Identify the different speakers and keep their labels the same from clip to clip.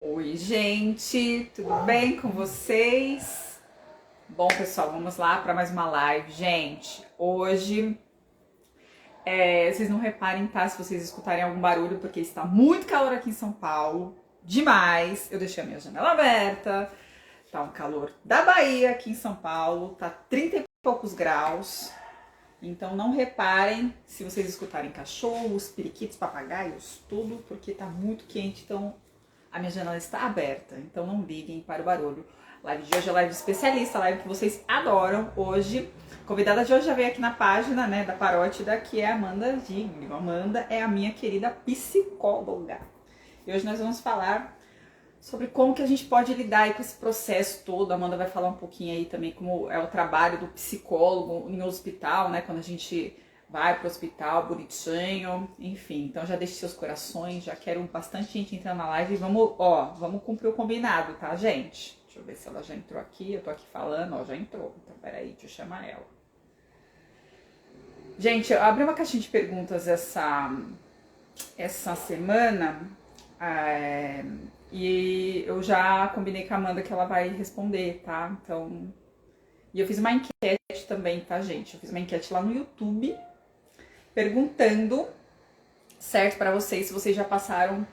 Speaker 1: Oi, gente, tudo bem com vocês? Bom, pessoal, vamos lá para mais uma live. Gente, hoje, vocês não reparem, tá? Se vocês escutarem algum barulho, porque está muito calor aqui em São Paulo, demais. Eu deixei a minha janela aberta, tá um calor da Bahia aqui em São Paulo, tá 30 e poucos graus. Então não reparem se vocês escutarem cachorros, periquitos, papagaios, tudo, porque tá muito quente, então a minha janela está aberta, então não liguem para o barulho. Live de hoje é live de especialista, live que vocês adoram. Hoje, a convidada de hoje já veio aqui na página, né, da Parótida, que é a Amanda Giglio. Amanda é a minha querida psicóloga. E hoje nós vamos falar sobre como que a gente pode lidar aí com esse processo todo. A Amanda vai falar um pouquinho aí também como é o trabalho do psicólogo em hospital, né, quando a gente vai pro hospital bonitinho, enfim. Então já deixe seus corações, já quero bastante gente entrando na live. Vamos cumprir o combinado, tá, gente? Deixa eu ver se ela já entrou aqui. Eu tô aqui falando, já entrou. Então peraí, deixa eu chamar ela. Gente, eu abri uma caixinha de perguntas essa semana, e eu já combinei com a Amanda que ela vai responder, tá? Então, e eu fiz uma enquete também, tá, gente? Eu fiz uma enquete lá no YouTube, perguntando, certo, para vocês, se vocês já passaram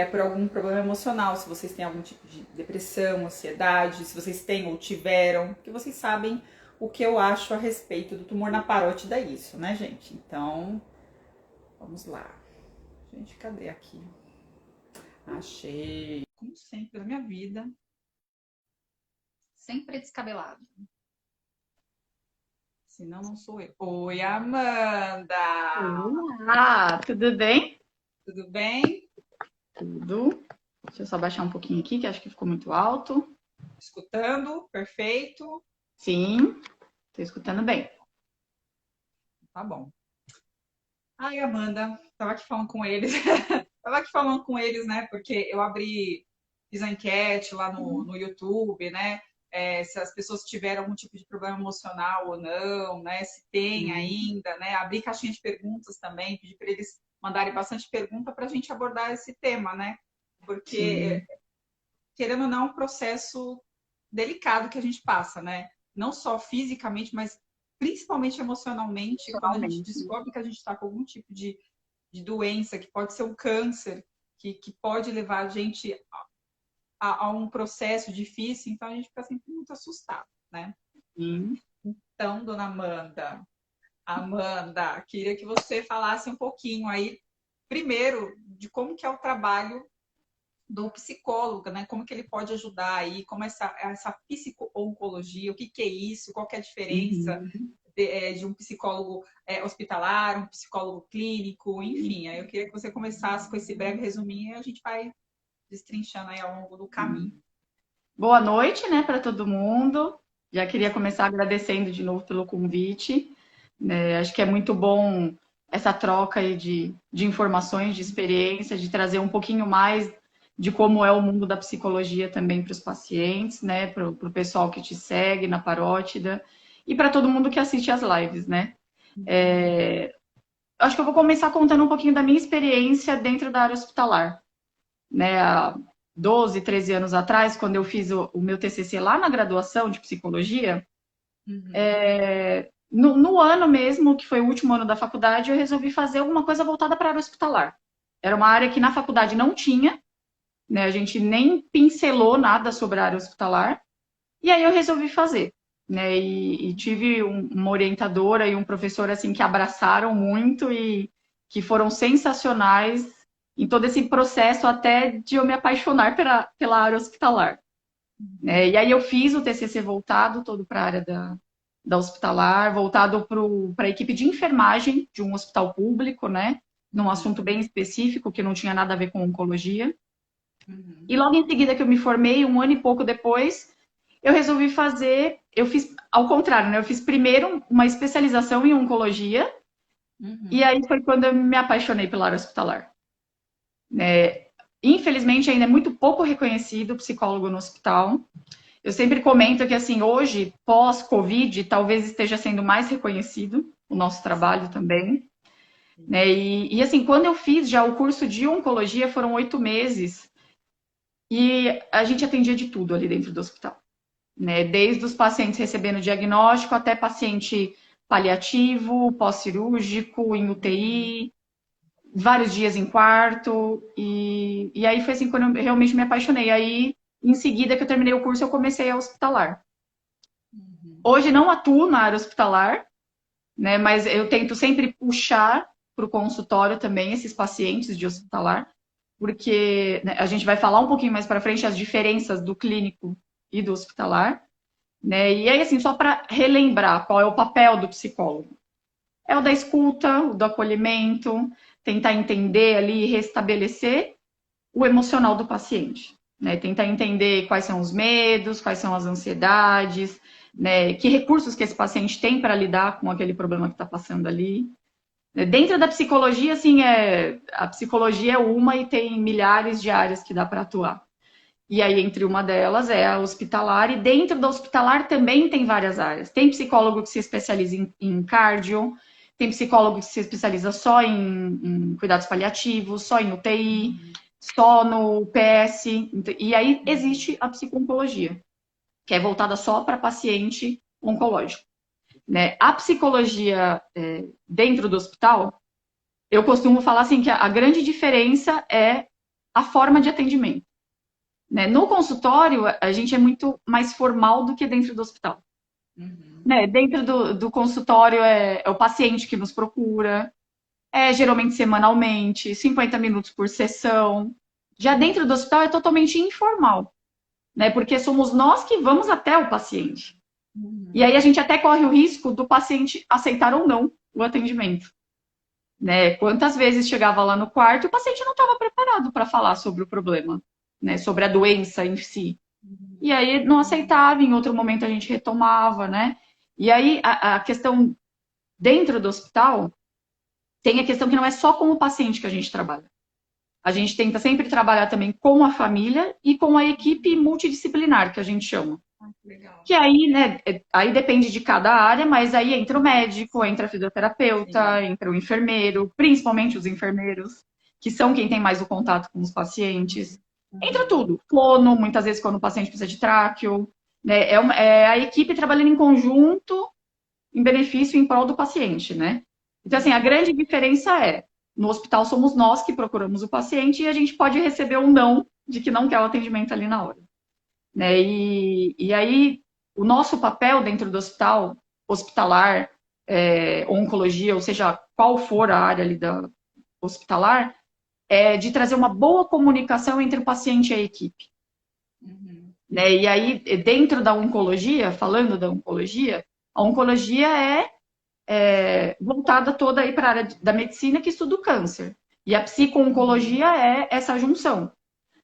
Speaker 1: por algum problema emocional, se vocês têm algum tipo de depressão, ansiedade, se vocês têm ou tiveram, porque vocês sabem o que eu acho a respeito do tumor na parótida, isso, né, gente? Então, vamos lá. Gente, cadê aqui? Achei, como sempre na minha vida, sempre descabelado. Senão não sou eu. Oi, Amanda!
Speaker 2: Olá, tudo bem?
Speaker 1: Tudo bem?
Speaker 2: Tudo. Deixa eu só baixar um pouquinho aqui, que acho que ficou muito alto.
Speaker 1: Escutando? Perfeito?
Speaker 2: Sim, estou escutando bem.
Speaker 1: Tá bom. Ai, Amanda, tava aqui falando com eles. Tava aqui falando com eles, né? Porque eu fiz a enquete lá no YouTube, né? Se as pessoas tiveram algum tipo de problema emocional ou não, né? Se tem
Speaker 2: Sim,
Speaker 1: ainda, né? Abri caixinha de perguntas também, pedi para eles mandarem bastante pergunta para a gente abordar esse tema, né? Porque,
Speaker 2: sim,
Speaker 1: querendo ou não, é um processo delicado que a gente passa, né? Não só fisicamente, mas principalmente emocionalmente, quando a gente
Speaker 2: emocionalmente.
Speaker 1: descobre que a gente está com algum tipo de doença, que pode ser um câncer, que pode levar a gente a um processo difícil, então a gente fica sempre muito assustado, né?
Speaker 2: Sim.
Speaker 1: Então, dona Amanda, queria que você falasse um pouquinho aí, primeiro, de como que é o trabalho do psicólogo, né? Como que ele pode ajudar aí, como essa psico-oncologia, o que que é isso, qual que é a diferença
Speaker 2: Uhum.
Speaker 1: de um psicólogo hospitalar, um psicólogo clínico, enfim. Aí eu queria que você começasse com esse breve resuminho e a gente vai destrinchando aí ao longo do caminho.
Speaker 2: Boa noite, né, para todo mundo. Já queria começar agradecendo de novo pelo convite. Acho que é muito bom essa troca aí de informações, de experiência, de trazer um pouquinho mais de como é o mundo da psicologia também para os pacientes, né, para o pessoal que te segue na parótida e para todo mundo que assiste às lives, né? Acho que eu vou começar contando um pouquinho da minha experiência dentro da área hospitalar, né? Há 12, 13 anos atrás, quando eu fiz o meu TCC lá na graduação de psicologia,
Speaker 1: Uhum,
Speaker 2: no ano mesmo, que foi o último ano da faculdade, eu resolvi fazer alguma coisa voltada para a área hospitalar. Era uma área que na faculdade não tinha, né? A gente nem pincelou nada sobre a área hospitalar. E aí eu resolvi fazer, né? E tive uma orientadora e um professor assim que abraçaram muito e que foram sensacionais em todo esse processo até de eu me apaixonar pela área hospitalar.
Speaker 1: uhum,
Speaker 2: Né? E aí eu fiz o TCC voltado todo para a área da hospitalar, voltado para a equipe de enfermagem de um hospital público, né? Num assunto
Speaker 1: uhum,
Speaker 2: bem específico que não tinha nada a ver com oncologia.
Speaker 1: uhum,
Speaker 2: E logo em seguida que eu me formei, um ano e pouco depois, eu resolvi fazer, eu fiz ao contrário, né? Eu fiz primeiro uma especialização em oncologia, e
Speaker 1: uhum.
Speaker 2: aí foi quando eu me apaixonei pela área hospitalar. Infelizmente, ainda é muito pouco reconhecido o psicólogo no hospital. Eu sempre comento que, assim, hoje, pós-Covid, talvez esteja sendo mais reconhecido o nosso trabalho também. Né? Assim, quando eu fiz já o curso de oncologia, foram 8 meses. E a gente atendia de tudo ali dentro do hospital, né? Desde os pacientes recebendo diagnóstico até paciente paliativo, pós-cirúrgico, em UTI, vários dias em quarto. E aí foi assim quando eu realmente me apaixonei. Aí, em seguida que eu terminei o curso, eu comecei a hospitalar.
Speaker 1: Uhum.
Speaker 2: Hoje não atuo na área hospitalar, né? Mas eu tento sempre puxar para o consultório também esses pacientes de hospitalar, porque né, a gente vai falar um pouquinho mais para frente as diferenças do clínico e do hospitalar, né? E aí, assim, só para relembrar qual é o papel do psicólogo. É o da escuta, o do acolhimento, tentar entender ali e restabelecer o emocional do paciente, né? Tentar entender quais são os medos, quais são as ansiedades, né? Que recursos que esse paciente tem para lidar com aquele problema que está passando ali. Dentro da psicologia, assim, a psicologia é uma e tem milhares de áreas que dá para atuar. E aí, entre uma delas é a hospitalar, e dentro da hospitalar também tem várias áreas. Tem psicólogo que se especializa em cardio, tem psicólogo que se especializa só em cuidados paliativos, só em UTI, só no PS. E aí existe a psico-oncologia, que é voltada só para paciente oncológico. Né? A psicologia dentro do hospital, eu costumo falar assim que a grande diferença é a forma de atendimento. Né? No consultório, a gente é muito mais formal do que dentro do hospital.
Speaker 1: Uhum.
Speaker 2: Né? Dentro do consultório é o paciente que nos procura, geralmente semanalmente, 50 minutos por sessão. Já dentro do hospital é totalmente informal, né? Porque somos nós que vamos até o paciente. E
Speaker 1: Uhum.
Speaker 2: aí a gente até corre o risco do paciente aceitar ou não o atendimento. Né? Quantas vezes chegava lá no quarto e o paciente não estava preparado para falar sobre o problema, né? Sobre a doença em si. E aí não aceitava, em outro momento a gente retomava, né? E aí a questão dentro do hospital tem a questão que não é só com o paciente que a gente trabalha. A gente tenta sempre trabalhar também com a família e com a equipe multidisciplinar, que a gente chama.
Speaker 1: Ah, que legal.
Speaker 2: Que aí, né, aí depende de cada área, mas aí entra o médico, entra a
Speaker 1: Sim.
Speaker 2: fisioterapeuta, entra o enfermeiro, principalmente os enfermeiros, que são quem tem mais o contato com os pacientes. Entra
Speaker 1: Uhum.
Speaker 2: tudo. Fono, muitas vezes quando o paciente precisa de tráqueo, né, é a equipe trabalhando em conjunto em benefício em prol do paciente, né? Então, assim, a grande diferença é, no hospital somos nós que procuramos o paciente e a gente pode receber um não de que não quer o atendimento ali na hora. Né? E aí, o nosso papel dentro do hospital, hospitalar, oncologia, ou seja, qual for a área ali da hospitalar, é de trazer uma boa comunicação entre o paciente e a equipe.
Speaker 1: Uhum.
Speaker 2: Né? E aí, dentro da oncologia, falando da oncologia, a oncologia é voltada toda aí para a área da medicina que estuda o câncer. E a psico-oncologia é essa junção,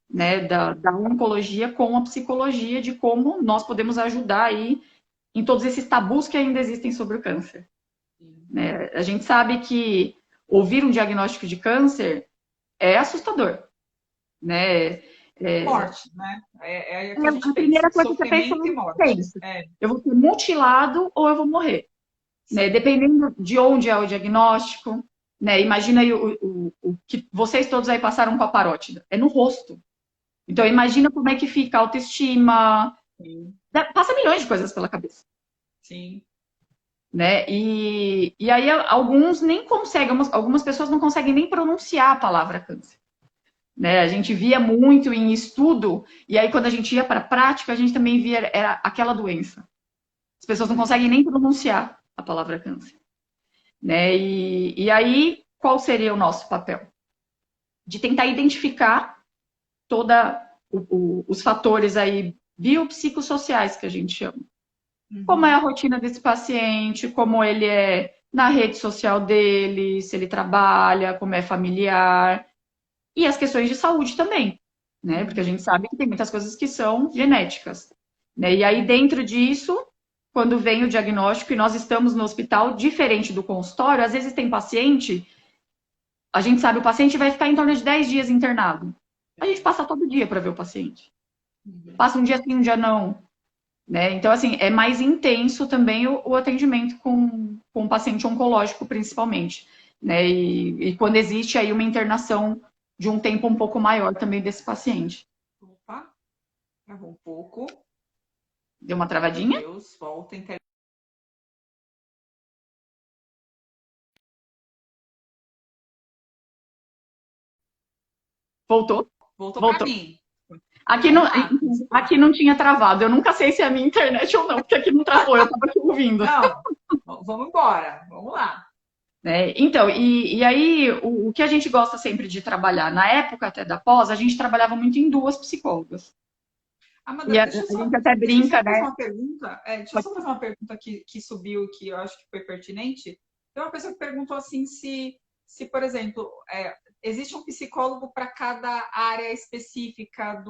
Speaker 2: né, da oncologia com a psicologia, de como nós podemos ajudar aí em todos esses tabus que ainda existem sobre o câncer.
Speaker 1: Sim.
Speaker 2: Né? A gente sabe que ouvir um diagnóstico de câncer é assustador, né?
Speaker 1: Morte, né? É o que a gente
Speaker 2: A
Speaker 1: pensa.
Speaker 2: primeira coisa que a
Speaker 1: Sofrimento
Speaker 2: pessoa
Speaker 1: e morte.
Speaker 2: pensa,
Speaker 1: É,
Speaker 2: eu vou ser mutilado ou eu vou morrer. Né?
Speaker 1: sim.
Speaker 2: Dependendo de onde é o diagnóstico, né? Imagina aí o que vocês todos aí passaram com a parótida, é no rosto. Então imagina como é que fica a autoestima,
Speaker 1: Sim.
Speaker 2: passa milhões de coisas pela cabeça.
Speaker 1: Sim.
Speaker 2: Né? E aí alguns nem conseguem, algumas pessoas não conseguem nem pronunciar a palavra câncer. Né? A gente via muito em estudo, e aí quando a gente ia para a prática, a gente também via era aquela doença. As pessoas não conseguem nem pronunciar a palavra câncer. Né? E aí, qual seria o nosso papel? De tentar identificar toda os fatores aí biopsicossociais que a gente chama. Como é a
Speaker 1: Uhum.
Speaker 2: rotina desse paciente, como ele é na rede social dele, se ele trabalha, como é familiar, e as questões de saúde também, né? Porque a
Speaker 1: Uhum.
Speaker 2: gente sabe que tem muitas coisas que são genéticas, né? E aí, dentro disso, quando vem o diagnóstico e nós estamos no hospital, diferente do consultório, às vezes tem paciente, a gente sabe, o paciente vai ficar em torno de 10 dias internado. A gente passa todo dia para ver o paciente.
Speaker 1: Uhum.
Speaker 2: Passa um dia sim, um dia não. Né? Então, assim, é mais intenso também o atendimento com o paciente oncológico, principalmente. Né? E quando existe aí uma internação de um tempo um pouco maior também desse paciente.
Speaker 1: Opa. Travou um pouco.
Speaker 2: Deu uma
Speaker 1: Meu
Speaker 2: travadinha?
Speaker 1: Deus, volta.
Speaker 2: Voltou?
Speaker 1: Voltou para
Speaker 2: Voltou.
Speaker 1: mim.
Speaker 2: Aqui não,
Speaker 1: Vamos lá.
Speaker 2: aqui não tinha travado. Eu nunca sei se é a minha internet ou não, porque aqui não travou. Eu estava aqui ouvindo.
Speaker 1: Não, vamos embora. Vamos lá.
Speaker 2: Né? Então, e aí, o que a gente gosta sempre de trabalhar, na época até da pós, a gente trabalhava muito em duas psicólogas. E
Speaker 1: Amanda,
Speaker 2: a gente até
Speaker 1: deixa eu
Speaker 2: brinca,
Speaker 1: só fazer
Speaker 2: né?
Speaker 1: uma pergunta. Deixa eu só fazer uma pergunta que subiu, que eu acho que foi pertinente. Tem uma pessoa que perguntou assim se por exemplo, existe um psicólogo para cada área específica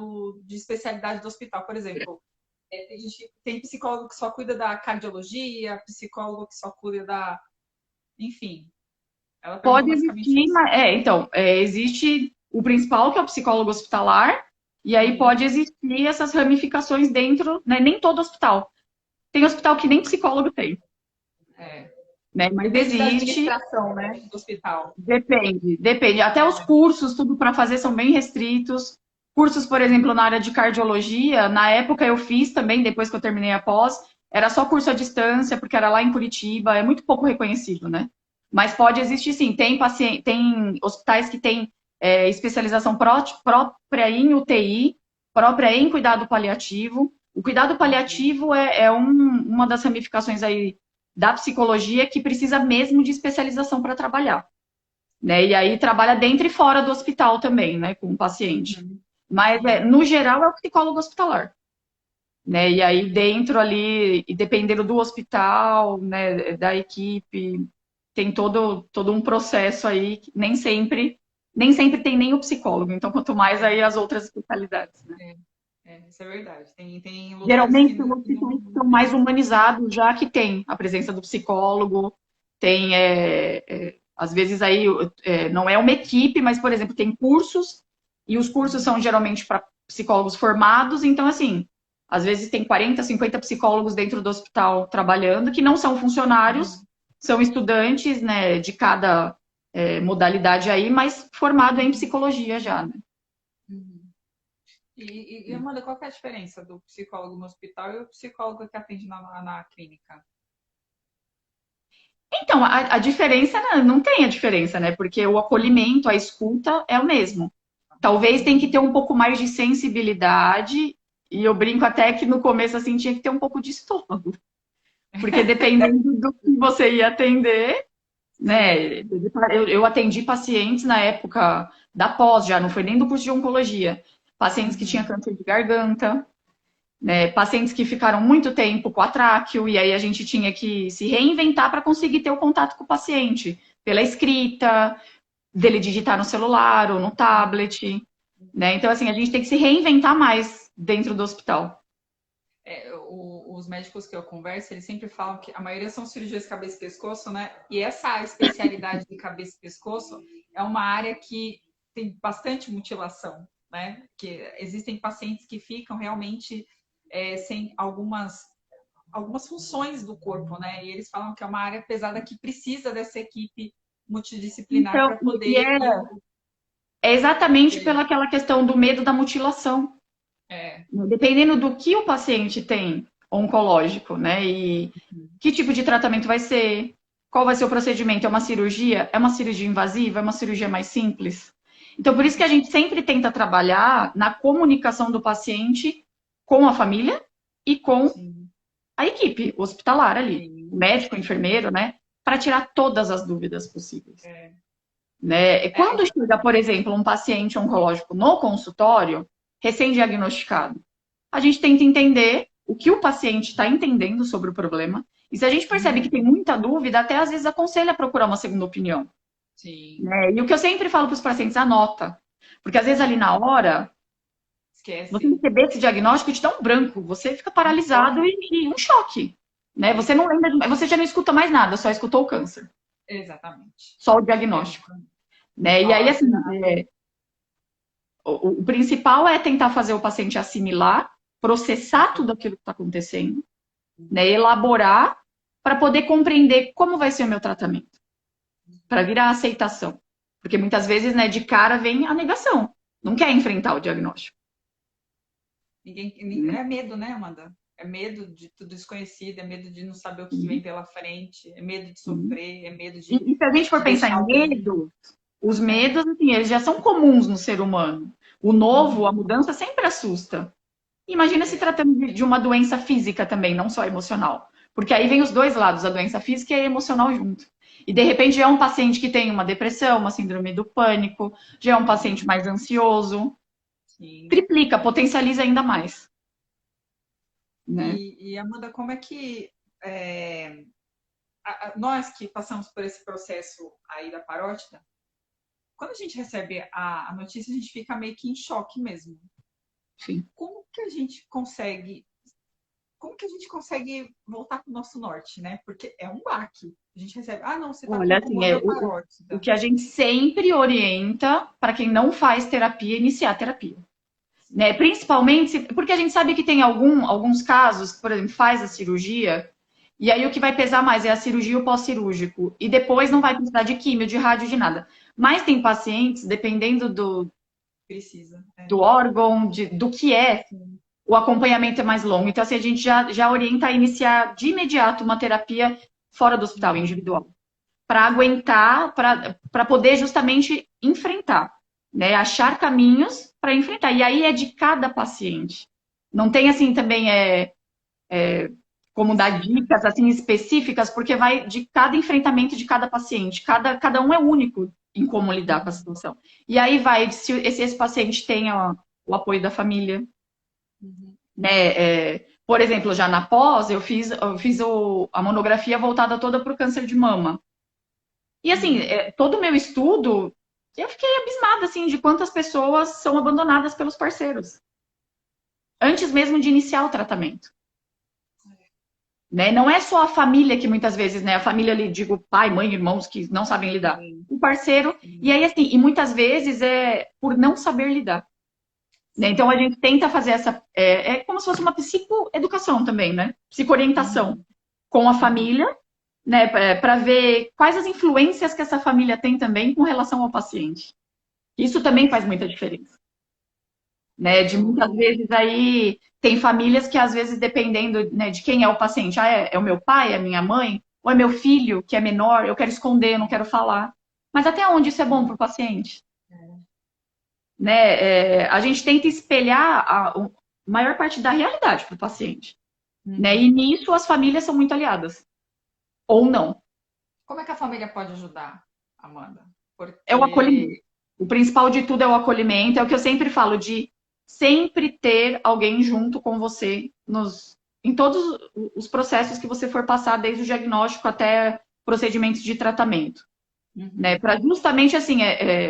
Speaker 1: de especialidade do hospital. Por exemplo, tem psicólogo que só cuida da cardiologia, psicólogo que só cuida da. Enfim, ela perguntou
Speaker 2: Pode
Speaker 1: basicamente
Speaker 2: existir,
Speaker 1: isso.
Speaker 2: então, existe o principal, que é o psicólogo hospitalar, e aí pode existir essas ramificações dentro, né? Nem todo hospital. Tem hospital que nem psicólogo tem,
Speaker 1: É.
Speaker 2: né? Mas
Speaker 1: Depende da
Speaker 2: existe,
Speaker 1: administração, né, do hospital.
Speaker 2: depende. Até os cursos, tudo para fazer são bem restritos. Cursos, por exemplo, na área de cardiologia, na época eu fiz também, depois que eu terminei a pós, era só curso à distância, porque era lá em Curitiba, é muito pouco reconhecido, né? Mas pode existir sim, tem hospitais que têm especialização própria em UTI, própria em cuidado paliativo. O cuidado paliativo é uma das ramificações aí da psicologia que precisa mesmo de especialização para trabalhar, né? E aí trabalha dentro e fora do hospital também, né, com o paciente. Mas, no geral, é o psicólogo hospitalar, né? E aí dentro ali, e dependendo do hospital, né, da equipe, tem todo um processo aí que nem sempre tem nem o psicólogo. Então, quanto mais aí as outras especialidades, né?
Speaker 1: Isso é verdade. Tem lugares que
Speaker 2: Geralmente
Speaker 1: não,
Speaker 2: são hospitais que são mais humanizados, já que tem a presença do psicólogo, tem, às vezes aí, não é uma equipe, mas, por exemplo, tem cursos, e os cursos são geralmente para psicólogos formados, então, assim, às vezes tem 40, 50 psicólogos dentro do hospital trabalhando, que não são funcionários, são estudantes, né, de cada modalidade aí, mas formado em psicologia já, né?
Speaker 1: Uhum. E Amanda, qual que é a diferença do psicólogo no hospital e o psicólogo que atende na clínica?
Speaker 2: Então, a diferença não tem a diferença, né? Porque o acolhimento, a escuta é o mesmo. Talvez tem que ter um pouco mais de sensibilidade, e eu brinco até que no começo assim tinha que ter um pouco de estômago. Porque dependendo do que você ia atender, né? Eu atendi pacientes na época da pós já, não foi nem do curso de oncologia. Pacientes que tinham câncer de garganta, né, pacientes que ficaram muito tempo com atráqueo, e aí a gente tinha que se reinventar para conseguir ter o contato com o paciente, pela escrita, dele digitar no celular ou no tablet, né? Então, assim, a gente tem que se reinventar mais dentro do hospital.
Speaker 1: Os médicos que eu converso, eles sempre falam que a maioria são cirurgias cabeça e pescoço, né? E essa especialidade de cabeça e pescoço é uma área que tem bastante mutilação, né? Que existem pacientes que ficam realmente sem algumas funções do corpo, né? E eles falam que é uma área pesada que precisa dessa equipe multidisciplinar
Speaker 2: Então,
Speaker 1: para poder
Speaker 2: é exatamente pela aquela questão do medo da mutilação. Dependendo do que o paciente tem oncológico, né? E que tipo de tratamento vai ser, qual vai ser o procedimento? É uma cirurgia? É uma cirurgia invasiva? É uma cirurgia mais simples? Então, por isso que a gente sempre tenta trabalhar na comunicação do paciente com a família e com a equipe hospitalar ali, o médico, o enfermeiro, né? Para tirar todas as dúvidas possíveis. Né? Quando chega, por exemplo, um paciente oncológico no consultório, recém-diagnosticado, a gente tenta entender o que o paciente está entendendo sobre o problema. E se a gente percebe que tem muita dúvida, até às vezes aconselha a procurar uma segunda opinião.
Speaker 1: Sim.
Speaker 2: Né? E o que eu sempre falo para os pacientes, anota. Porque às vezes ali na hora,
Speaker 1: Esquece.
Speaker 2: você receber esse diagnóstico te dá um branco, você fica paralisado e um choque. Né? Você não lembra, você já não escuta mais nada, só escutou o câncer.
Speaker 1: Exatamente.
Speaker 2: Só o diagnóstico. Né? E aí, assim, o principal é tentar fazer o paciente assimilar, processar tudo aquilo que está acontecendo, né? Elaborar para poder compreender como vai ser o meu tratamento, para virar a aceitação. Porque muitas vezes, né, de cara vem a negação, não quer enfrentar o diagnóstico.
Speaker 1: É medo, né, Amanda? É medo de tudo desconhecido, é medo de não saber o que vem
Speaker 2: Sim,
Speaker 1: pela frente, é medo de
Speaker 2: sim.
Speaker 1: sofrer, é medo
Speaker 2: E se a gente for
Speaker 1: de
Speaker 2: pensar
Speaker 1: deixar
Speaker 2: em
Speaker 1: alguém.
Speaker 2: medo, os
Speaker 1: É.
Speaker 2: medos, assim, eles já são comuns no ser humano. O novo, a
Speaker 1: Uhum.
Speaker 2: mudança sempre assusta. Imagina se
Speaker 1: É.
Speaker 2: tratando de uma doença física também, não só emocional. Porque aí vem os dois lados, a doença física e a emocional junto. E de repente já é um paciente que tem uma depressão, uma síndrome do pânico, já é um paciente
Speaker 1: Uhum.
Speaker 2: mais ansioso.
Speaker 1: Sim.
Speaker 2: Triplica, potencializa ainda mais, né?
Speaker 1: E, Amanda, como é que é, nós que passamos por esse processo aí da parótida, quando a gente recebe a notícia, a gente fica meio que em choque mesmo.
Speaker 2: Sim.
Speaker 1: Como que a gente consegue, como que a gente consegue voltar para o nosso norte, né? Porque é um baque. A gente recebe, ah, não, você está com
Speaker 2: Olha, assim,
Speaker 1: tumor
Speaker 2: é
Speaker 1: na
Speaker 2: o
Speaker 1: parótida.
Speaker 2: que a gente sempre orienta para quem não faz terapia, iniciar a terapia. Né? Principalmente porque a gente sabe que tem alguns casos, por exemplo, faz a cirurgia, e aí o que vai pesar mais é a cirurgia e o pós-cirúrgico. E depois não vai precisar de químio, de rádio, de nada. Mas tem pacientes, dependendo
Speaker 1: Precisa. É.
Speaker 2: do órgão, do que é,
Speaker 1: Sim.
Speaker 2: o acompanhamento é mais longo. Então, assim, a gente já orienta a iniciar de imediato uma terapia fora do hospital,
Speaker 1: Uhum.
Speaker 2: individual, para aguentar, para poder justamente enfrentar, né? Achar caminhos para enfrentar. E aí é de cada paciente. Não tem assim também como dar
Speaker 1: Receita.
Speaker 2: dicas assim específicas, porque vai de cada enfrentamento de cada paciente. Cada um é único em como lidar com a
Speaker 1: Uhum.
Speaker 2: situação. E aí vai, se esse paciente tem o apoio da família,
Speaker 1: Uhum.
Speaker 2: né? Por exemplo, já na pós, eu fiz a monografia voltada toda para o câncer de mama. E assim,
Speaker 1: Uhum.
Speaker 2: todo o meu estudo, eu fiquei abismada assim de quantas pessoas são abandonadas pelos parceiros, antes mesmo de iniciar o tratamento. Né? Não é só a família que muitas vezes, né? A família ali, digo, pai, mãe, irmãos que não sabem lidar.
Speaker 1: Sim,
Speaker 2: O parceiro, e
Speaker 1: sim,
Speaker 2: aí assim, e muitas vezes é por não saber lidar. Né? Então
Speaker 1: sim.
Speaker 2: a gente tenta fazer essa. É como se fosse uma psicoeducação também, né? Psicoorientação
Speaker 1: Uhum.
Speaker 2: com a
Speaker 1: Uhum.
Speaker 2: família, né? Para ver quais as influências que essa família tem também com relação ao paciente. Isso também faz muita diferença. Né? De muitas
Speaker 1: Eu,
Speaker 2: vezes aí tem famílias que às vezes dependendo, né, de quem é o paciente, é o meu pai, é a minha mãe, ou é meu filho que é menor, eu quero esconder, eu não quero falar. Mas até onde isso é bom para o paciente?
Speaker 1: é.
Speaker 2: Né? A gente tenta espelhar a maior parte da realidade para o paciente. Né? E
Speaker 1: Uhum.
Speaker 2: nisso as famílias são muito aliadas. Ou não.
Speaker 1: Como é que a família pode ajudar, Amanda?
Speaker 2: É o acolhimento.
Speaker 1: Porque.
Speaker 2: O principal de tudo é o acolhimento. É o que eu sempre falo de sempre ter alguém junto com você em todos os processos que você for passar, desde o diagnóstico até procedimentos de tratamento. Né?
Speaker 1: Uhum.
Speaker 2: Para justamente assim,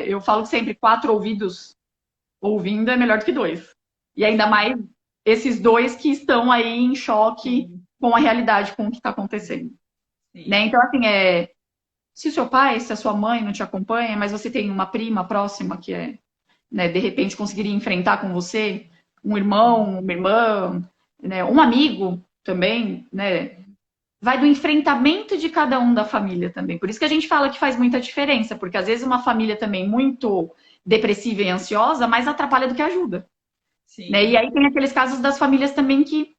Speaker 2: eu falo sempre, 4 ouvidos ouvindo é melhor do que 2. E ainda
Speaker 1: Sim,
Speaker 2: mais esses 2 que estão aí em choque
Speaker 1: sim,
Speaker 2: com a realidade, com o que está acontecendo. Né?
Speaker 1: sim.
Speaker 2: Então, assim, se o seu pai, se a sua mãe não te acompanha, mas você tem uma prima próxima que né, de repente conseguiria enfrentar com você, um irmão, uma irmã, né, um amigo também, né? Vai do enfrentamento de cada um da família também. Por isso que a gente fala que faz muita diferença, porque às vezes uma família também muito depressiva e ansiosa mais atrapalha do que ajuda. Né? E
Speaker 1: Sim.
Speaker 2: aí tem aqueles casos das famílias também que,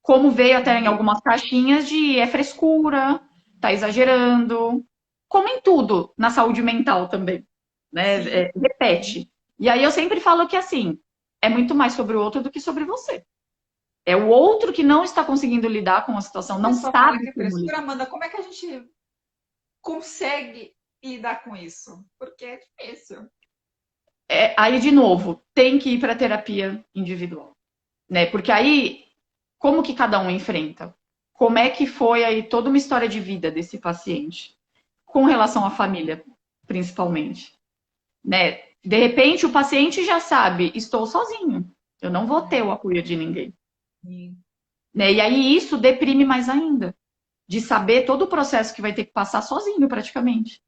Speaker 2: como veio até em
Speaker 1: Uhum.
Speaker 2: algumas caixinhas, de é frescura, tá exagerando, como em tudo na saúde mental também, né?
Speaker 1: Sim, sim.
Speaker 2: Repete. E aí eu sempre falo que assim, é muito mais sobre o outro do que sobre você. É o outro que não está conseguindo lidar com a situação,
Speaker 1: A
Speaker 2: não
Speaker 1: pessoa fala que
Speaker 2: sabe
Speaker 1: é
Speaker 2: como
Speaker 1: frescura,
Speaker 2: lidar.
Speaker 1: Amanda, como é que a gente consegue lidar com isso? Porque é difícil.
Speaker 2: Aí, de novo, tem que ir para terapia individual, né? Porque aí, como que cada um enfrenta? Como é que foi aí toda uma história de vida desse paciente? Com relação à família, principalmente, né? De repente, o paciente já sabe, estou sozinho, eu não vou ter
Speaker 1: É,
Speaker 2: o apoio de ninguém,
Speaker 1: sim.
Speaker 2: né? E aí isso deprime mais ainda, de saber todo o processo que vai ter que passar sozinho, praticamente.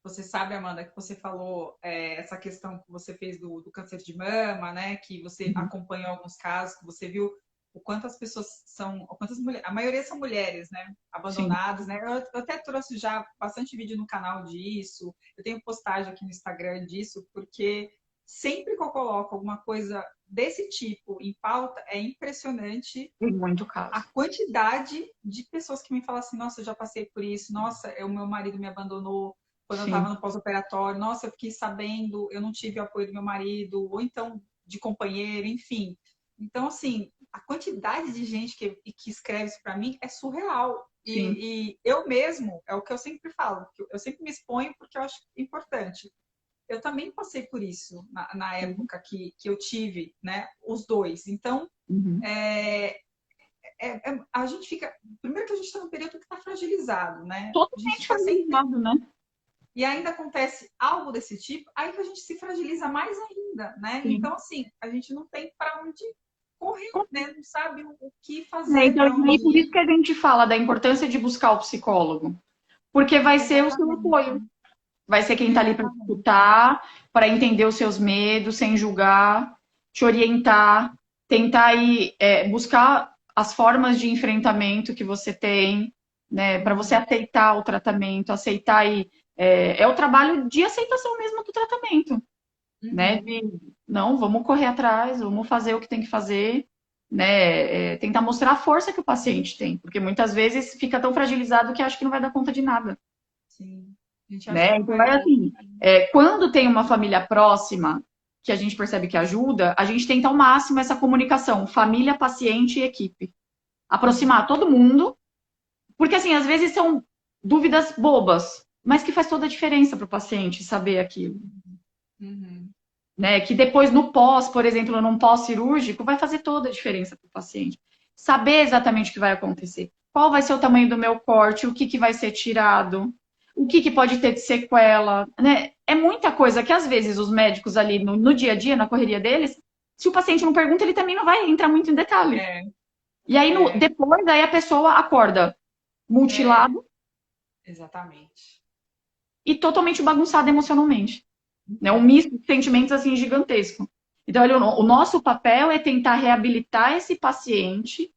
Speaker 1: Você sabe, Amanda, que você falou essa questão que você fez do câncer de mama, né? Que você
Speaker 2: Uhum.
Speaker 1: acompanhou alguns casos, que você viu o quanto as pessoas são, o quantas mulheres, a maioria são mulheres, né?
Speaker 2: Sim,
Speaker 1: Abandonadas, né? Eu até trouxe já bastante vídeo no canal disso. Eu tenho postagem aqui no Instagram disso, porque sempre que eu coloco alguma coisa desse tipo em pauta, é impressionante
Speaker 2: Tem muito
Speaker 1: a
Speaker 2: caso.
Speaker 1: quantidade de pessoas que me falam assim, nossa, eu já passei por isso, nossa, o meu marido me abandonou quando eu estava
Speaker 2: Sim,
Speaker 1: no pós-operatório, nossa, eu fiquei sabendo, eu não tive o apoio do meu marido, ou então de companheiro, enfim. Então, assim, a quantidade de gente que escreve isso para mim é surreal.
Speaker 2: sim.
Speaker 1: E eu mesmo, é o que eu sempre falo, que eu sempre me exponho porque eu acho importante. Eu também passei por isso na
Speaker 2: Sim.
Speaker 1: época que eu tive, né, os dois. Então,
Speaker 2: Uhum.
Speaker 1: é, a gente fica. Primeiro que a gente está num período que está fragilizado, né? A gente
Speaker 2: Totalmente
Speaker 1: está sempre.
Speaker 2: fragilizado, né?
Speaker 1: E ainda acontece algo desse tipo, aí que a gente se fragiliza mais ainda, né?
Speaker 2: Sim.
Speaker 1: Então, assim, a gente não tem para onde correr, né? Não sabe o que
Speaker 2: É,
Speaker 1: fazer,
Speaker 2: então,
Speaker 1: para
Speaker 2: e aí
Speaker 1: onde
Speaker 2: por isso
Speaker 1: ir.
Speaker 2: que a gente fala da importância de buscar o psicólogo, porque vai ser o seu apoio,
Speaker 1: Exatamente.
Speaker 2: vai ser quem está ali para
Speaker 1: Exatamente.
Speaker 2: escutar, para entender os seus medos, sem julgar, te orientar, tentar aí, buscar as formas de enfrentamento que você tem, né, para você
Speaker 1: Uhum.
Speaker 2: aceitar o tratamento, aceitar aí, o trabalho de aceitação mesmo do tratamento, né?
Speaker 1: Uhum.
Speaker 2: De não, vamos correr atrás, vamos fazer o que tem que fazer, né? Tentar mostrar a força que o paciente tem, porque muitas vezes fica tão fragilizado que acha que não vai dar conta de nada,
Speaker 1: Sim. A gente acha que
Speaker 2: né?
Speaker 1: não
Speaker 2: Então
Speaker 1: vai
Speaker 2: é
Speaker 1: dar.
Speaker 2: assim, quando tem uma família próxima que a gente percebe que ajuda, a gente tenta ao máximo essa comunicação, família, paciente e equipe,
Speaker 1: Uhum.
Speaker 2: aproximar todo mundo, porque assim às vezes são dúvidas bobas, mas que faz toda a diferença para o paciente saber aquilo.
Speaker 1: Uhum.
Speaker 2: Né? Que depois no pós, por exemplo, num pós-cirúrgico, vai fazer toda a diferença para o paciente. Saber exatamente o que vai acontecer. Qual vai ser o tamanho do meu corte, o que, que vai ser tirado, o que, que pode ter de sequela. Né? É muita coisa que às vezes os médicos ali no dia a dia, na correria deles, se o paciente não pergunta, ele também não vai entrar muito em detalhe.
Speaker 1: É,
Speaker 2: E aí
Speaker 1: é,
Speaker 2: depois aí a pessoa acorda
Speaker 1: é,
Speaker 2: mutilado
Speaker 1: exatamente.
Speaker 2: e totalmente bagunçado emocionalmente. Né? Um misto de sentimentos assim gigantesco. Então, o nosso papel é tentar reabilitar esse paciente,